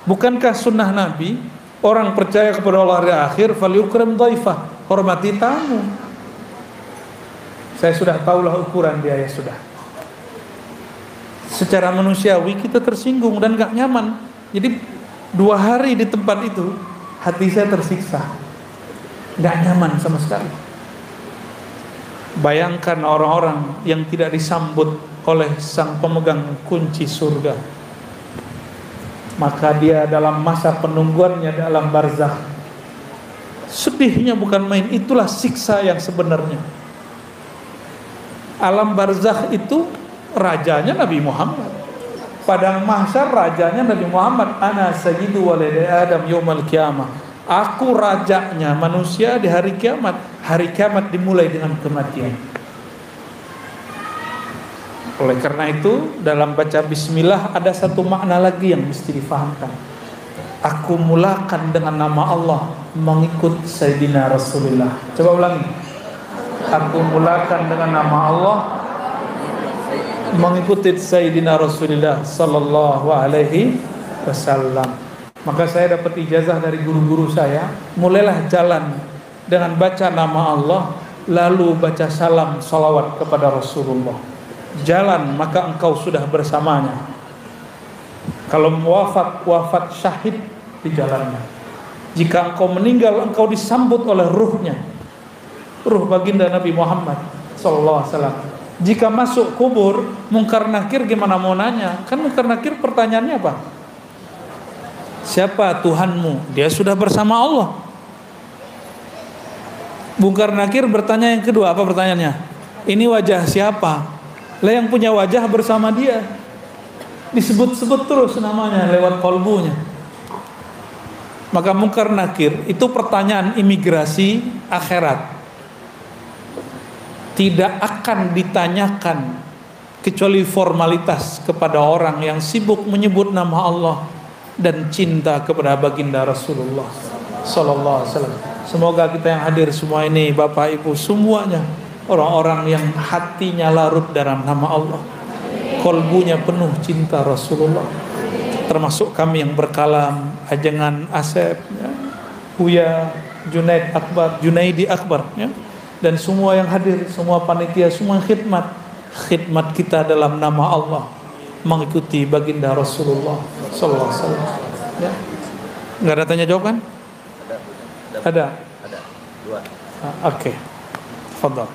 Bukankah sunnah Nabi, orang percaya kepada Allah hari akhir, falyukram dhaifah, hormati tamu. Saya sudah tahulah ukuran dia, ya sudah. Secara manusiawi kita tersinggung dan gak nyaman. Jadi 2 hari di tempat itu hati saya tersiksa, gak nyaman sama sekali. Bayangkan orang-orang yang tidak disambut oleh sang pemegang kunci surga, maka dia dalam masa penungguannya dalam barzakh, sedihnya bukan main. Itulah siksa yang sebenarnya. Alam barzakh itu rajanya Nabi Muhammad. Padang mahsyar rajanya Nabi Muhammad. Ana sayyidu waladi Adam yaumal qiyamah. Aku rajanya manusia di hari kiamat. Hari kiamat dimulai dengan kematian. Oleh karena itu, dalam baca bismillah ada satu makna lagi yang mesti difahamkan. Aku mulakan dengan nama Allah, mengikut Sayyidina Rasulullah. Coba ulangi. Aku mulakan dengan nama Allah, mengikuti Sayyidina Rasulullah sallallahu alaihi wasallam. Maka saya dapat ijazah dari guru-guru saya, mulailah jalan dengan baca nama Allah, lalu baca salam salawat kepada Rasulullah. jalan, maka engkau sudah bersamanya. Kalau wafat syahid di jalannya. Jika engkau meninggal, engkau disambut oleh ruhnya, ruh baginda Nabi Muhammad sallallahu alaihi wasallam. Jika masuk kubur, Munkar Nakir gimana mau nanya? Kan Munkar Nakir pertanyaannya apa? Siapa Tuhanmu? Dia sudah bersama Allah. Munkar Nakir bertanya yang kedua, apa pertanyaannya? Ini wajah siapa? Lah yang punya wajah bersama dia. Disebut-sebut terus namanya lewat kolbunya. Maka Munkar Nakir itu pertanyaan imigrasi akhirat. Tidak akan ditanyakan kecuali formalitas kepada orang yang sibuk menyebut nama Allah dan cinta kepada baginda Rasulullah sallallahu alaihi wasallam. Semoga kita yang hadir semua ini, Bapak Ibu semuanya, orang-orang yang hatinya larut dalam nama Allah, kolbunya penuh cinta Rasulullah. Termasuk kami yang berkalam, Ajengan Asep, ya, Buya Junaidi Akbar, ya, dan semua yang hadir, semua panitia, semua khidmat kita dalam nama Allah, mengikuti baginda Rasulullah sallallahu alaihi wasallam. Ya. Enggak ada tanya jawab kan? Ada. Dua. Oke. Tafadhal.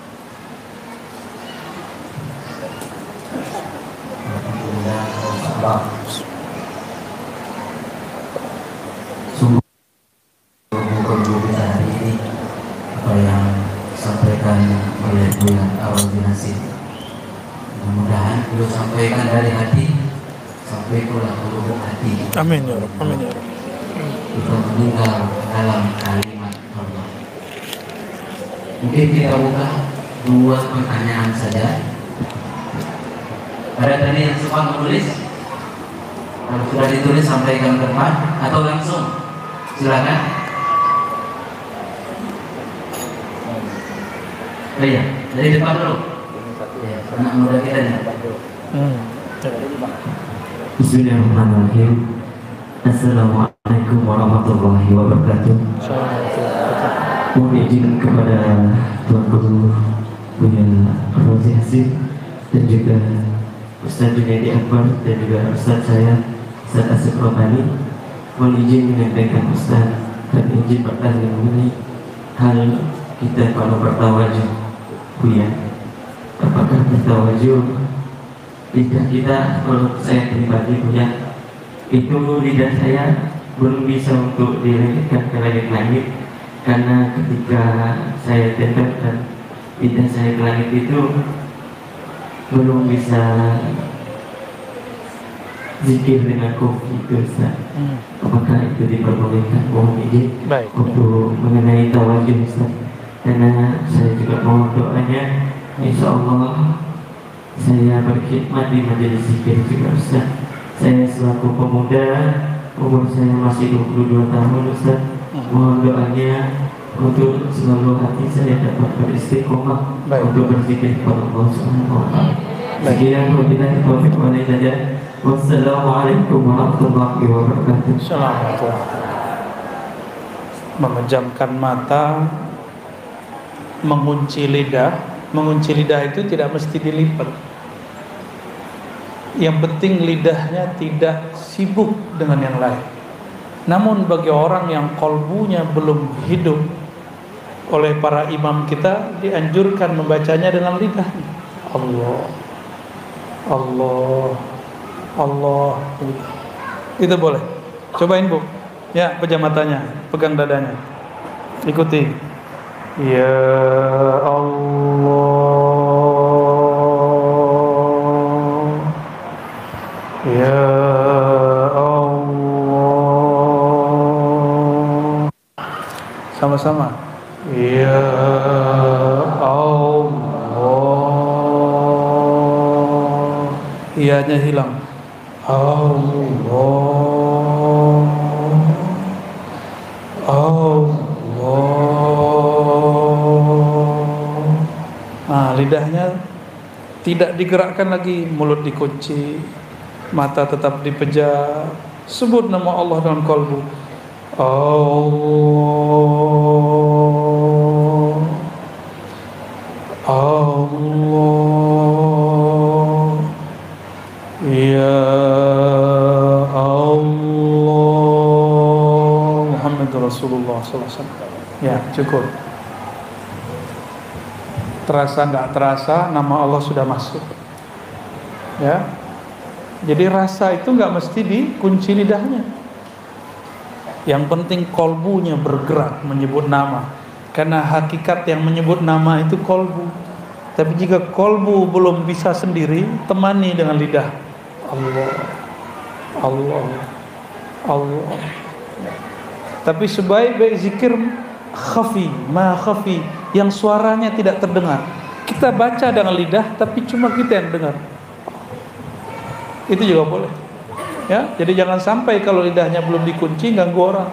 Sungguh kita hari ini apa yang disampaikan oleh Buya Awal Binasir, mudah-mudahan beliau sampaikan dari hati sampai pulang ke lubuk hati. Amin ya Rabb. Amin ya Rabb. Kita meninggal dalam kalimat Allah. Mungkin kita buka dua pertanyaan saja. Ada tadi yang sempat menulis? Kalau sudah ditulis sampaikan ke depan atau langsung? Silakan. Oh iya, dari depan dulu. Ya, anak muda kita nih. Bismillahirrahmanirrahim. Assalamualaikum warahmatullahi wabarakatuh. Mohon izin kepada Tuan Guru Buya Fauzi Hasim dan juga Ustaz Junaidi Akbar dan juga Ustaz saya Ustaz Asif Rohani. Mohon izin menyampaikan Ustaz dan izin bertanya mengenai hal kita kalau bertawajuh, Buya. Apakah bertawajuh lidah kita, kalau saya pribadi Buya, itu lidah saya belum bisa untuk dinaikkan ke langit-langit, karena ketika saya tendangkan lidah saya ke langit itu belum bisa zikir dengan kofi itu Ustaz. Apakah itu diperbolehkan? Mohon izin untuk mengenai tawajuh Ustaz, karena saya juga mohon doanya, insya Allah saya berkhidmat di majelis zikir juga Ustaz. Saya selaku pemuda, umur saya masih 22 tahun Ustaz. Mohon doanya untuk selalu hati saya dapat beristiqomah untuk berzikir kepada Allah Subhanahu wa taala. Sekian wabillahi taufiq wal hidayah. Wassalamualaikum warahmatullahi wabarakatuh. Assalamualaikum. Memejamkan mata, mengunci lidah. Mengunci lidah itu tidak mesti dilipat. Yang penting lidahnya tidak sibuk dengan yang lain. Namun bagi orang yang kolbunya belum hidup, oleh para imam kita dianjurkan membacanya dengan lidah. Allah, Allah, Allah. Itu boleh. Cobain Bu. Ya, pejam matanya, pegang dadanya. Ikuti. Ya Allah, Ya Allah. Sama-sama. Ya Allah. Iyanya hilang. Allah, Allah. Nah, lidahnya tidak digerakkan lagi, mulut dikunci, mata tetap dipejam. Sebut nama Allah dengan kalbu. Allah, Allah. Allah Muhammadur Rasulullah SAW. Ya, cukup. Terasa nggak terasa, nama Allah sudah masuk. Ya, jadi rasa itu nggak mesti dikunci lidahnya. Yang penting kolbunya bergerak menyebut nama. Karena hakikat yang menyebut nama itu kolbu. Tapi jika kolbu belum bisa sendiri, temani dengan lidah. Allah, Allah, Allah. Tapi sebaik-baik zikir khafi, ma khafi, yang suaranya tidak terdengar. Kita baca dengan lidah, tapi cuma kita yang dengar. Itu juga boleh. Ya, jadi jangan sampai kalau lidahnya belum dikunci ganggu orang.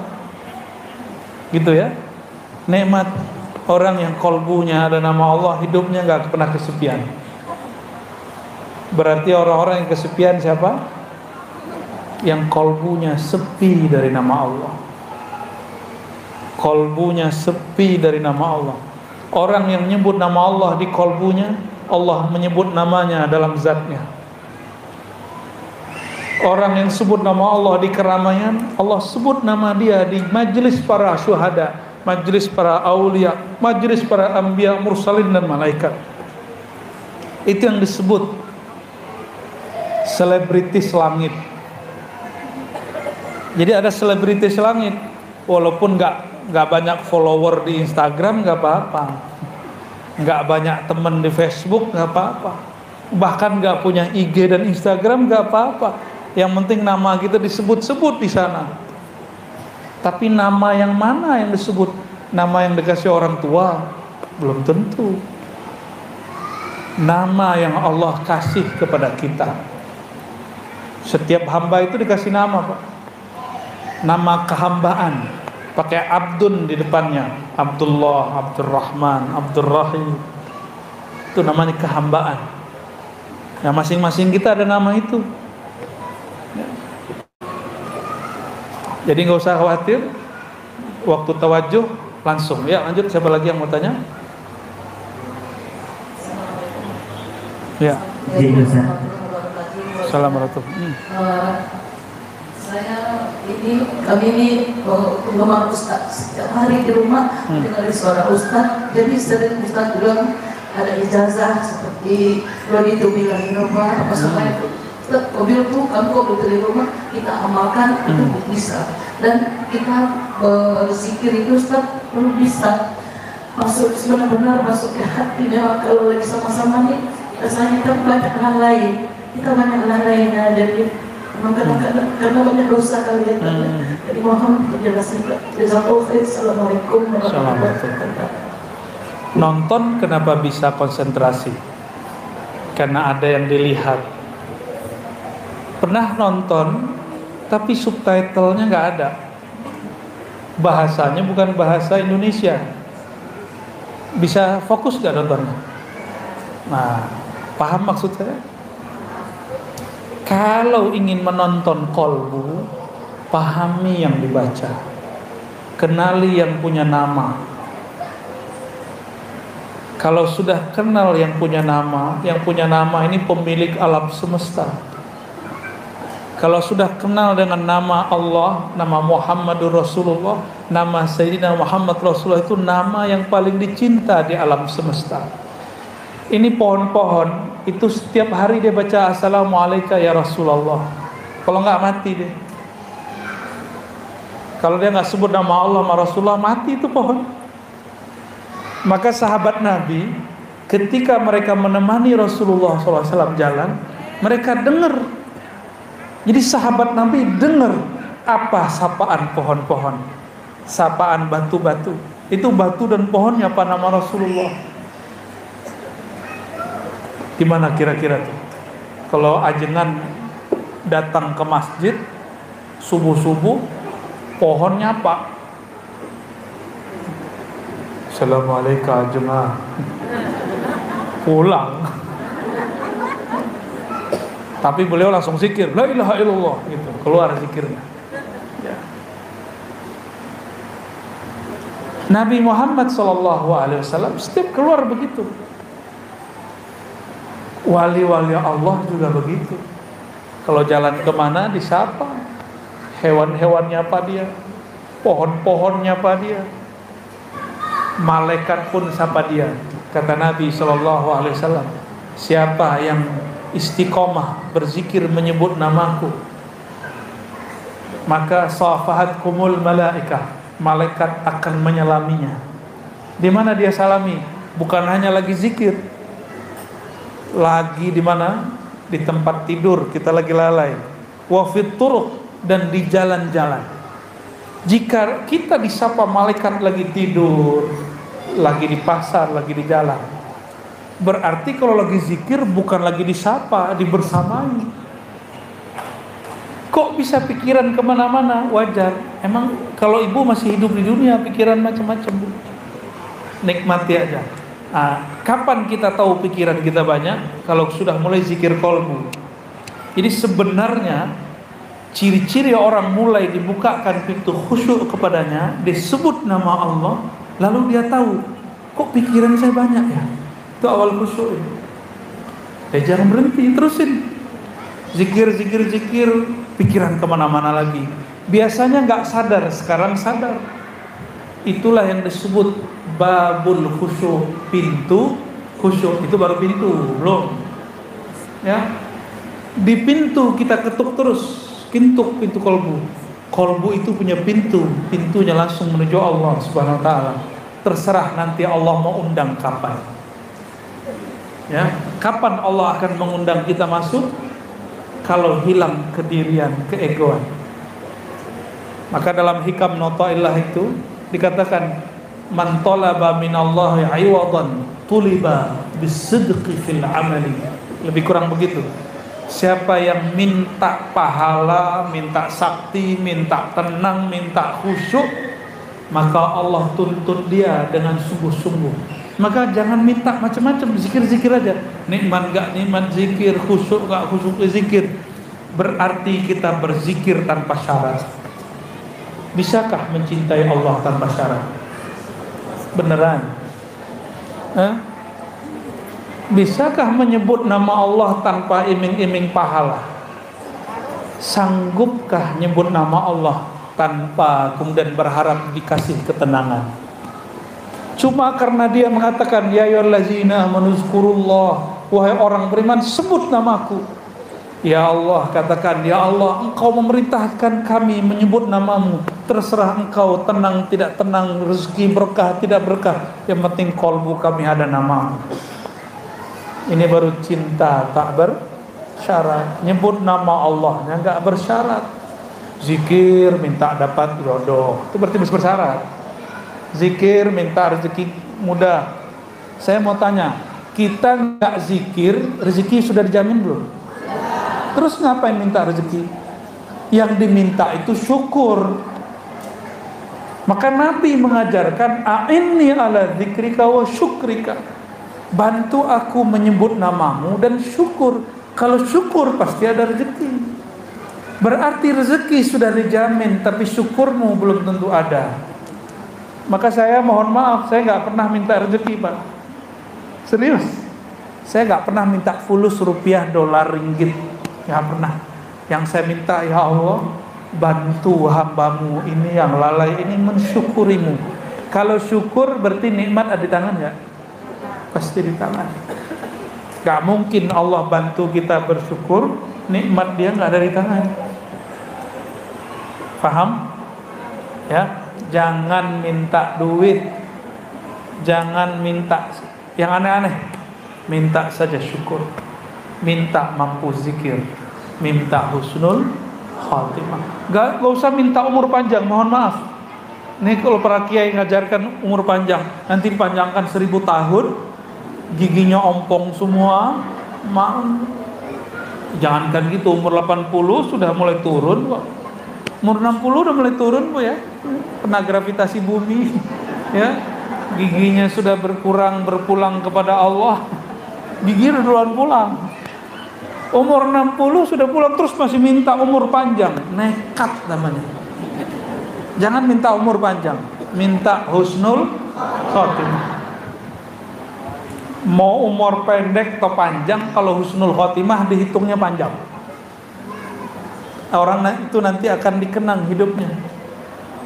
Gitu ya. Nikmat orang yang kolbunya ada nama Allah, hidupnya nggak pernah kesepian. Berarti orang-orang yang kesepian siapa? Yang kolbunya sepi dari nama Allah. Kolbunya sepi dari nama Allah. Orang yang menyebut nama Allah di kolbunya, Allah menyebut namanya dalam zatnya. Orang yang sebut nama Allah di keramaian, Allah sebut nama dia di majlis para syuhada, majlis para aulia, majlis para anbiya, mursalin dan malaikat. Itu yang disebut selebritis langit. Jadi ada selebritis langit, walaupun nggak banyak follower di Instagram nggak apa-apa, nggak banyak teman di Facebook nggak apa-apa, bahkan nggak punya IG dan Instagram nggak apa-apa. Yang penting nama kita disebut-sebut di sana. Tapi nama yang mana yang disebut? Nama yang dikasih orang tua? Belum tentu. Nama yang Allah kasih kepada kita. Setiap hamba itu dikasih nama, Pak. Nama kehambaan. Pakai abdun di depannya. Abdullah, Abdurrahman, Abdurrahim. Itu namanya kehambaan. Nah, masing-masing kita ada nama itu. Jadi nggak usah khawatir. Waktu tawajuh langsung. Ya, lanjut. Siapa lagi yang mau tanya? Ya. Assalamualaikum. Kami ini penggemar Ustaz. Setiap hari di rumah dengar suara Ustaz. Jadi sering Ustaz bilang ada ijazah seperti Rodi itu bilang rumah apa semua itu. Ustaz, mobil tuh kamu kok di rumah kita amalkan itu bisa. Dan kita berzikir itu Ustaz perlu bisa masuk benar-benar masuk ke hati. Memang kalau lagi sama-sama nih rasanya kita banyak hal lain. Kita banyak hal lain jadi karena banyak dosa kali ya. Jadi mohon penjelasan. Assalamualaikum warahmatullahi wabarakatuh. Nonton kenapa bisa konsentrasi? Karena ada yang dilihat. Pernah nonton tapi subtitlenya nggak ada, bahasanya bukan bahasa Indonesia, bisa fokus nggak nontonnya? Nah, paham maksud saya? Kalau ingin menonton kolbu, pahami yang dibaca, kenali yang punya nama. Kalau sudah kenal yang punya nama ini pemilik alam semesta. Kalau sudah kenal dengan nama Allah, nama Muhammadur Rasulullah, nama Sayyidina Muhammad Rasulullah, itu nama yang paling dicinta di alam semesta. Ini pohon-pohon, itu setiap hari dia baca Assalamualaikum ya Rasulullah. Kalau nggak mati dia. Kalau dia nggak sebut nama Allah sama Rasulullah, mati itu pohon. Maka sahabat Nabi, ketika mereka menemani Rasulullah SAW jalan, mereka dengar. Jadi sahabat Nabi dengar apa sapaan pohon-pohon, sapaan batu-batu. Itu batu dan pohonnya apa nama Rasulullah. Gimana kira-kira tuh? Kalau ajengan datang ke masjid subuh-subuh, pohonnya apa? Assalamualaikum ajengan. Pulang. Tapi beliau langsung zikir, la ilaha illallah, gitu, keluar zikirnya. Ya. Nabi Muhammad SAW setiap keluar begitu. Wali-wali Allah juga begitu. Kalau jalan kemana disapa, hewan-hewannya apa dia, pohon-pohonnya apa dia, malaikat pun sapa dia. Kata Nabi SAW, siapa yang istiqomah berzikir menyebut namaku, maka safahatkumul malaikah, malaikat akan menyalaminya. Di mana dia salami? Bukan hanya lagi zikir, lagi di mana? Di tempat tidur kita lagi lalai, wa fit turuq, dan di jalan-jalan. Jika kita disapa malaikat lagi tidur, lagi di pasar, lagi di jalan, berarti kalau lagi zikir bukan lagi disapa, dibersamai. Kok bisa pikiran kemana-mana? Wajar. Emang kalau ibu masih hidup di dunia, pikiran macam-macam, Bu. Nikmati aja. Kapan kita tahu pikiran kita banyak? Kalau sudah mulai zikir qalbu. Jadi sebenarnya ciri-ciri orang mulai dibukakan pintu khusyuk kepadanya, disebut nama Allah, lalu dia tahu, kok pikiran saya banyak ya? Itu awal khusyuk. Dia jangan berhenti, terusin. Zikir, pikiran kemana-mana lagi. Biasanya nggak sadar, sekarang sadar. Itulah yang disebut babul khusyuk, pintu khusyuk. Itu baru pintu, belum. Ya, di pintu kita ketuk terus, pintu kolbu. Kolbu itu punya pintu, pintunya langsung menuju Allah Subhanahu Wa Taala. Terserah nanti Allah mau undang kapan. Ya, kapan Allah akan mengundang kita masuk? Kalau hilang kedirian, keegoan. Maka dalam hikam Nataillah itu dikatakan, man talaba minallahi 'iwadan tuliba bisidqi fil amali. Lebih kurang begitu. Siapa yang minta pahala, minta sakti, minta tenang, minta khusyuk, maka Allah tuntut dia dengan sungguh-sungguh. Maka jangan minta macam-macam, zikir-zikir aja. Nikmat gak nikmat zikir, khusyuk gak khusyuk zikir. Berarti kita berzikir tanpa syarat. Bisakah mencintai Allah tanpa syarat? Beneran? Bisakah menyebut nama Allah tanpa iming-iming pahala? Sanggupkah nyebut nama Allah tanpa kemudian berharap dikasih ketenangan? Cuma karena dia mengatakan, ya ayyuhallazina amanu zkurullah, wahai orang beriman, sebut namaku. Ya Allah, katakan, ya Allah, engkau memerintahkan kami menyebut namamu. Terserah engkau, tenang tidak tenang, rezeki berkah tidak berkah, yang penting kolbu kami ada namamu. Ini baru cinta tak bersyarat. Nyebut nama Allah yang gak bersyarat. Zikir minta dapat jodoh, itu berarti bersyarat. Zikir minta rezeki mudah. Saya mau tanya, kita gak zikir, rezeki sudah dijamin belum? Terus ngapain minta rezeki? Yang diminta itu syukur. Maka Nabi mengajarkan, a'inni ala dzikrika wa syukrika. Bantu aku menyebut namamu dan syukur. Kalau syukur pasti ada rezeki. Berarti rezeki sudah dijamin, tapi syukurmu belum tentu ada. Maka saya mohon maaf, saya gak pernah minta rezeki, Pak. Serius. Saya gak pernah minta fulus rupiah, dolar, ringgit. Gak pernah. Yang saya minta, ya Allah, bantu hambamu ini yang lalai ini mensyukurimu. Kalau syukur berarti nikmat ada di tangan gak? Pasti di tangan. Gak mungkin Allah bantu kita bersyukur, nikmat dia gak ada di tangan. Paham? Ya. Jangan minta duit, jangan minta yang aneh-aneh, minta saja syukur, minta mampu zikir, minta husnul khatimah. Gak usah minta umur panjang, mohon maaf. Nih kalau para kiai ngajarkan umur panjang, nanti panjangkan 1000 tahun, giginya ompong semua, jangankan gitu, umur 80 sudah mulai turun kok. Umur 60 udah mulai turun, Bu, ya. Kena gravitasi bumi, ya. Giginya sudah berpulang kepada Allah. Gigi udah duluan pulang. Umur 60 sudah pulang terus masih minta umur panjang. Nekat namanya. Jangan minta umur panjang, minta husnul khotimah. Mau umur pendek atau panjang, kalau husnul khotimah dihitungnya panjang. Orang itu nanti akan dikenang hidupnya.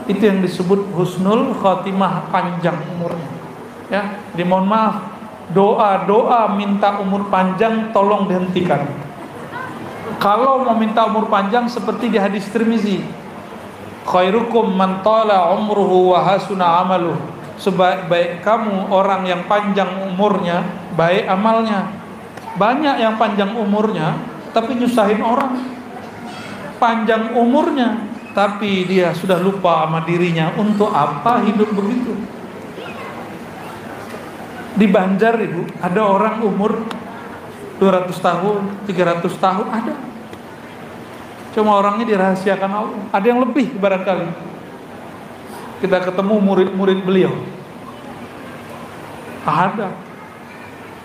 Itu yang disebut husnul khotimah, panjang umurnya. Ya, dimohon maaf, doa minta umur panjang tolong dihentikan. Kalau mau minta umur panjang seperti di hadis Tirmizi, khairukum man tala umruhu wa hasuna amaluh. Sebaik-baik kamu orang yang panjang umurnya, baik amalnya. Banyak yang panjang umurnya tapi nyusahin orang. Panjang umurnya tapi dia sudah lupa sama dirinya. Untuk apa hidup begitu? Di Banjar Ibu, ada orang umur 200 tahun, 300 tahun ada. Cuma orangnya dirahasiakan Allah. Ada yang lebih barangkali. Kita ketemu murid-murid beliau. Ada.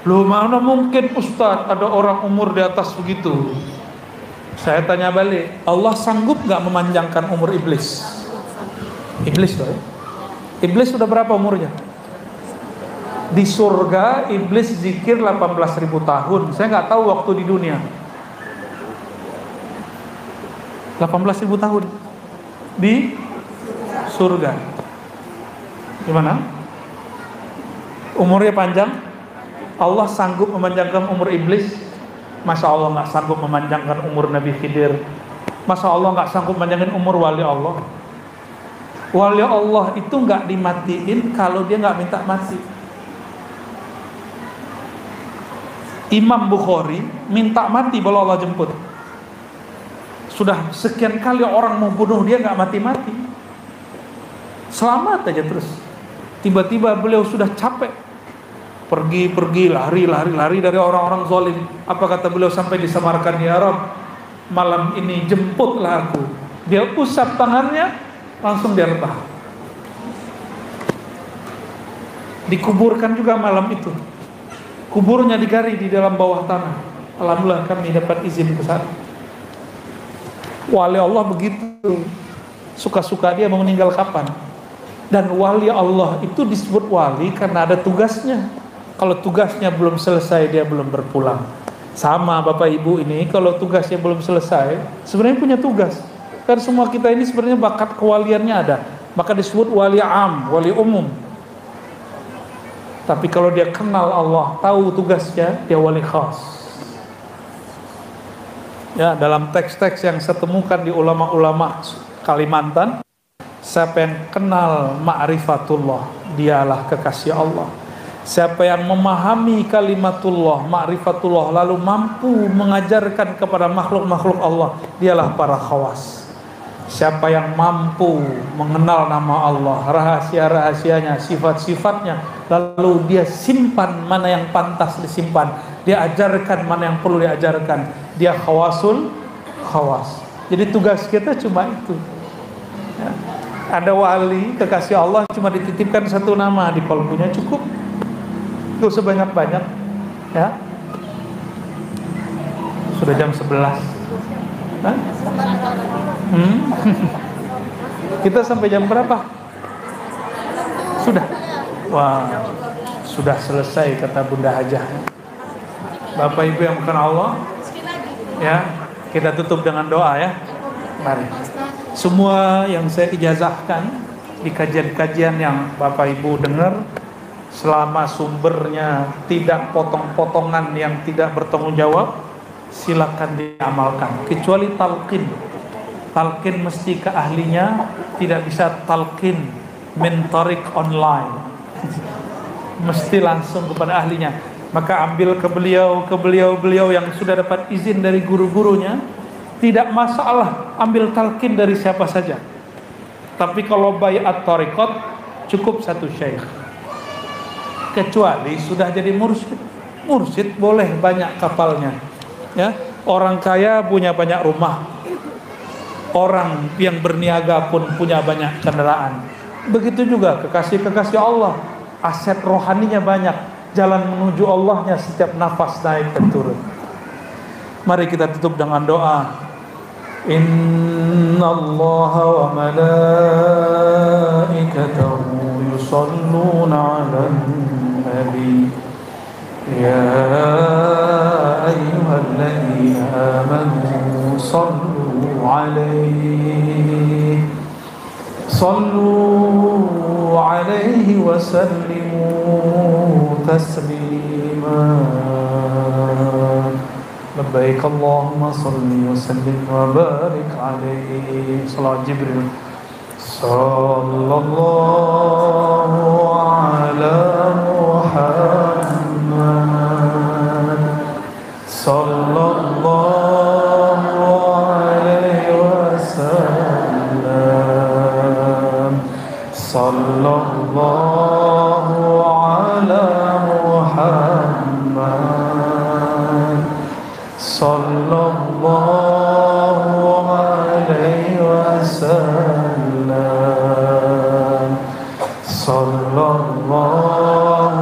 Loh, mana mungkin Ustaz ada orang umur di atas begitu? Saya tanya balik, Allah sanggup gak memanjangkan umur iblis? Iblis loh ya? Iblis sudah berapa umurnya? Di surga iblis zikir 18.000 tahun. Saya gak tahu waktu di dunia. 18.000 tahun di surga. Gimana? Umurnya panjang? Allah sanggup memanjangkan umur iblis? Masya Allah gak sanggup memanjangkan umur Nabi Khidir. Masya Allah gak sanggup memanjangkan umur wali Allah. Wali Allah itu gak dimatiin kalau dia gak minta mati. Imam Bukhari minta mati kalau Allah jemput. Sudah sekian kali orang mau bunuh dia gak mati-mati, selamat aja terus. Tiba-tiba beliau sudah capek, pergi lari dari orang-orang zalim. Apa kata beliau sampai disamarkan, ya Rabb, malam ini jemputlah aku. Dia usap tangannya, langsung dia rebah. Dikuburkan juga malam itu. Kuburnya digali di dalam bawah tanah. Alhamdulillah kami dapat izin ke sana. Wali Allah begitu, suka-suka dia mau meninggal kapan. Dan wali Allah itu disebut wali karena ada tugasnya. Kalau tugasnya belum selesai, dia belum berpulang. Sama Bapak Ibu ini, kalau tugasnya belum selesai, sebenarnya punya tugas. Kan semua kita ini sebenarnya bakat kewaliannya ada. Maka disebut wali am, wali umum. Tapi kalau dia kenal Allah, tahu tugasnya, dia wali khas. Ya, dalam teks-teks yang saya temukan di ulama-ulama Kalimantan, siapa yang kenal ma'rifatullah, dialah kekasih Allah. Siapa yang memahami kalimatullah, ma'rifatullah, lalu mampu mengajarkan kepada makhluk-makhluk Allah, dialah para khawas. Siapa yang mampu mengenal nama Allah, rahasia-rahasianya, sifat-sifatnya, lalu dia simpan mana yang pantas disimpan, dia ajarkan mana yang perlu diajarkan, dia khawasul khawas. Jadi tugas kita cuma itu ya. Ada wali kekasih Allah cuma dititipkan satu nama di kalbunya, cukup. Gak usah banyak-banyak ya. Sudah jam 11. Hah? Kita sampai jam berapa? Sudah. Wah, sudah selesai kata Bunda Hajah. Bapak Ibu yang bukan Allah, ya, kita tutup dengan doa ya. Mari. Semua yang saya ijazahkan di kajian-kajian yang Bapak Ibu dengar, selama sumbernya tidak potong-potongan yang tidak bertanggung jawab, silakan diamalkan. Kecuali talqin. Talqin mesti ke ahlinya, tidak bisa talqin min tariq online. Mesti langsung kepada ahlinya. Maka ambil ke beliau yang sudah dapat izin dari guru-gurunya. Tidak masalah ambil talqin dari siapa saja. Tapi kalau bai'at tariqat cukup satu syekh. Kecuali sudah jadi mursyid. Mursyid boleh banyak kapalnya. Ya, orang kaya punya banyak rumah. Orang yang berniaga pun punya banyak kendaraan. Begitu juga kekasih-kekasih Allah, aset rohaninya banyak. Jalan menuju Allahnya setiap nafas naik dan turun. Mari kita tutup dengan doa. Innallaha wa malaikatahu yusalluna 'alan nabi. Ya ayyuhalladzina amanu sallu عليه صلوا عليه وسلموا تسليما لبيك اللهم صل وسلم وبارك عليه صلاة جبريل صلى الله على محمد صلى الله عليه وسلم صلى الله على محمد صلى الله عليه وسلم صلى الله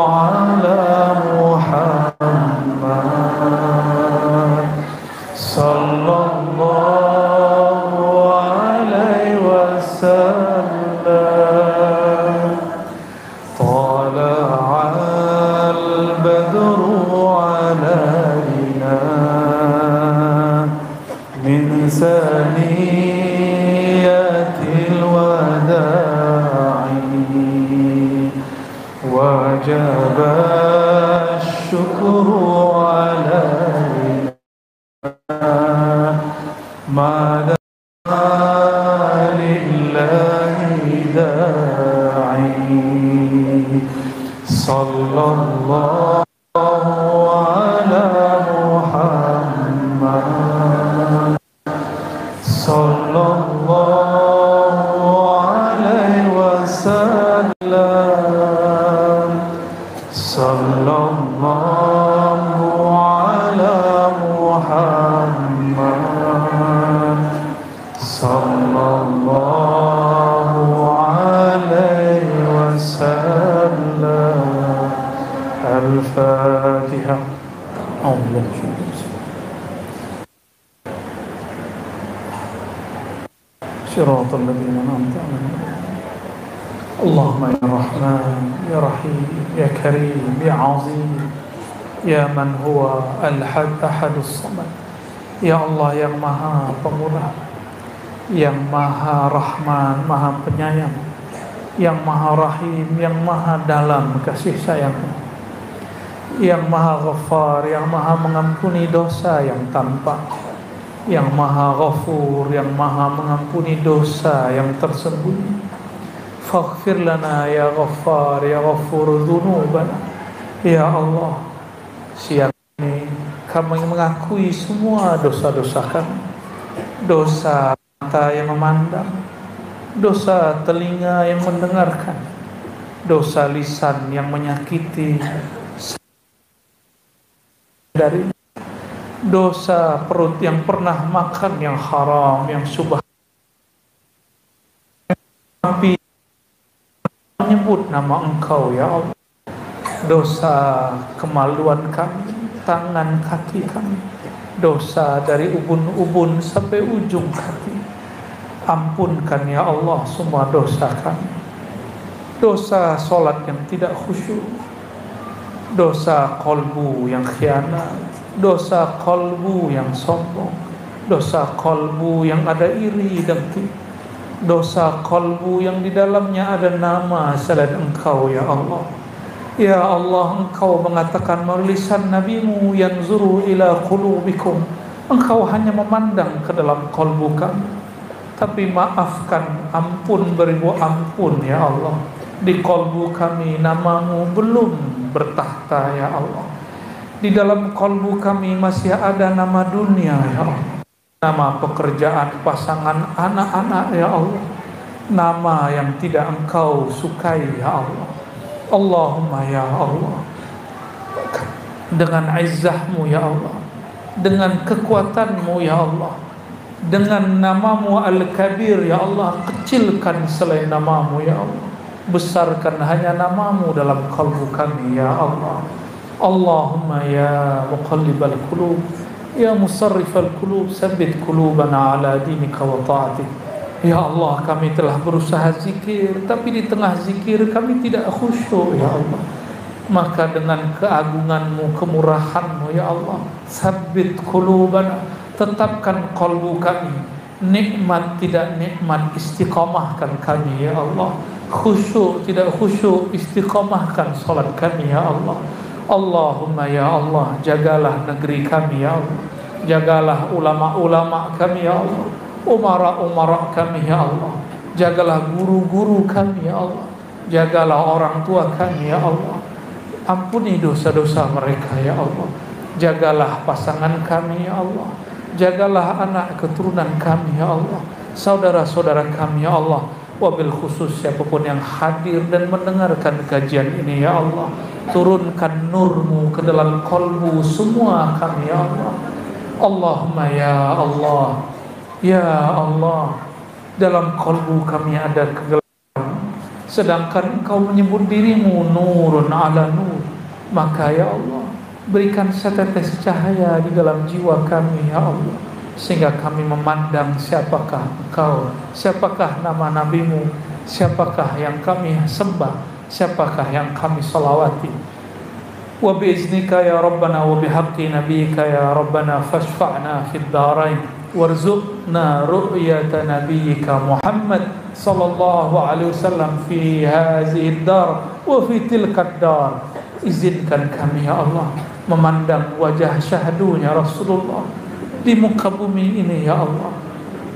على محمد صلى الله عليه وسلم طلع البدر علينا من ثنيات الوداع وجب الشكر علينا ما دعا لله داعي صلى الله على محمد صلى الله عليه وسلم صلى الله على محمد صلى الله عليه وسلم الفاتحة أعوذ بالله صراط الذين أنعمت عليهم اللهم يا رحمن يا رحيم يا كريم يا عظيم يا من هو الأحد الصمد يا الله yang maha pemurah, yang maha rahman, maha penyayang, yang maha rahim, yang maha dalam kasih sayang, yang maha ghafar, yang maha mengampuni dosa yang tampak, yang maha ghafur, yang maha mengampuni dosa yang tersembunyi. Faghfir lana ya ghaffar ya ghafur dzunubana. Ya Allah, siang ini kami mengakui semua dosa-dosa kami. Dosa mata yang memandang, dosa telinga yang mendengarkan, dosa lisan yang menyakiti dari dosa perut yang pernah makan yang haram, yang subhan, tapi menyebut nama Engkau ya Allah. Dosa kemaluan kami, tangan kaki kami, dosa dari ubun-ubun sampai ujung kaki. Ampunkan ya Allah semua dosa kami. Dosa solat yang tidak khusyuk, dosa kolbu yang khianat, dosa kolbu yang sombong, dosa kolbu yang ada iri dengki, dosa kolbu yang di dalamnya ada nama selain Engkau ya Allah. Ya Allah, Engkau mengatakan melalui lisan Nabi-Mu, yanzuru ila qulubikum, Engkau hanya memandang ke dalam kolbu kami. Tapi maafkan, ampun beribu ampun ya Allah, di kolbu kami nama-Mu belum bertahta ya Allah. Di dalam kolbu kami masih ada nama dunia ya Allah, nama pekerjaan, pasangan, anak-anak ya Allah, nama yang tidak Engkau sukai ya Allah. Allahumma ya Allah, dengan izzah-Mu ya Allah, dengan kekuatan-Mu ya Allah, dengan nama-Mu Al-Kabir ya Allah, kecilkan selain nama-Mu ya Allah, besarkan hanya nama-Mu dalam kalbu kami ya Allah. Allahumma ya muqallibal qulub ya musarrifal qulub sabbit qulubana ala dinika wa ta'atik. Ya Allah, kami telah berusaha zikir, tapi di tengah zikir kami tidak khusyuk ya Allah. Maka dengan keagungan-Mu, kemurahan-Mu ya Allah, sabbit qulubana, tetapkan kalbu kami nikmat tidak nikmat, istiqomahkan kami ya Allah. Khusyuk tidak khusyuk, istiqomahkan salat kami ya Allah. Allahumma ya Allah, jagalah negeri kami ya Allah. Jagalah ulama-ulama kami ya Allah. Umara-umara kami ya Allah. Jagalah guru-guru kami ya Allah. Jagalah orang tua kami ya Allah. Ampuni dosa-dosa mereka ya Allah. Jagalah pasangan kami ya Allah. Jagalah anak keturunan kami ya Allah. Saudara-saudara kami ya Allah. Wabil khusus siapapun yang hadir dan mendengarkan kajian ini ya Allah, turunkan nurmu ke dalam kolbu semua kami ya Allah. Allahumma ya Allah, ya Allah, dalam kolbu kami ada kegelapan, sedangkan Engkau menyebut dirimu nurun ala nur. Maka ya Allah, berikan setetes cahaya di dalam jiwa kami ya Allah, sehingga kami memandang siapakah Engkau, siapakah nama nabimu, siapakah yang kami sembah, siapakah yang kami salawati. Wa biiznika ya Rabbana wa bihaqqi nabiyyika ya Rabbana fashfa'na fid darain warzuqna ru'yata nabiyyika Muhammad sallallahu alaihi wasallam fi hadhihi dar wa fi tilka dar. Izinkan kami ya Allah memandang wajah syahdunya Rasulullah di muka bumi ini ya Allah,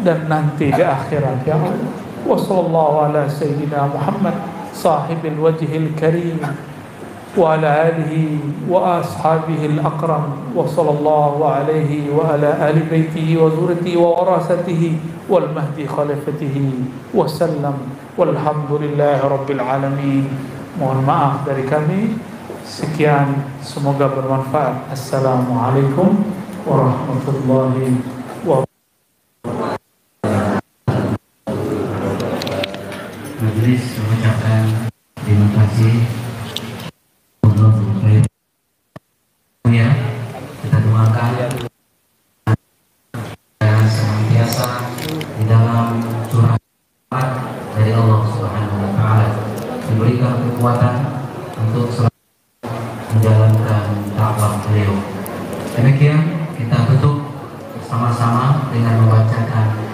dan nanti di akhirat ya Allah. Wa sallallahu ala sayyidina Muhammad sahibil wajhil karim wa ala alihi wa ashabihi al-akram wa sallallahu alaihi wa ala ali baitihi wa zurriyyatihi wa warasatihi wal mahdi khalifatihi wa sallam walhamdulillahi rabbil alamin. Mohon maaf dari kami. Sekian, semoga bermanfaat. Assalamualaikum warahmatullahi wabarakatuh. Majelis mengucapkan terima kasih untuk ya, kita doakan dan senantiasa di dalam surah dari Allah Subhanahu wa taala diberikan kekuatan untuk menjalankan dakwah beliau. Demikian kita tutup sama-sama dengan membacakan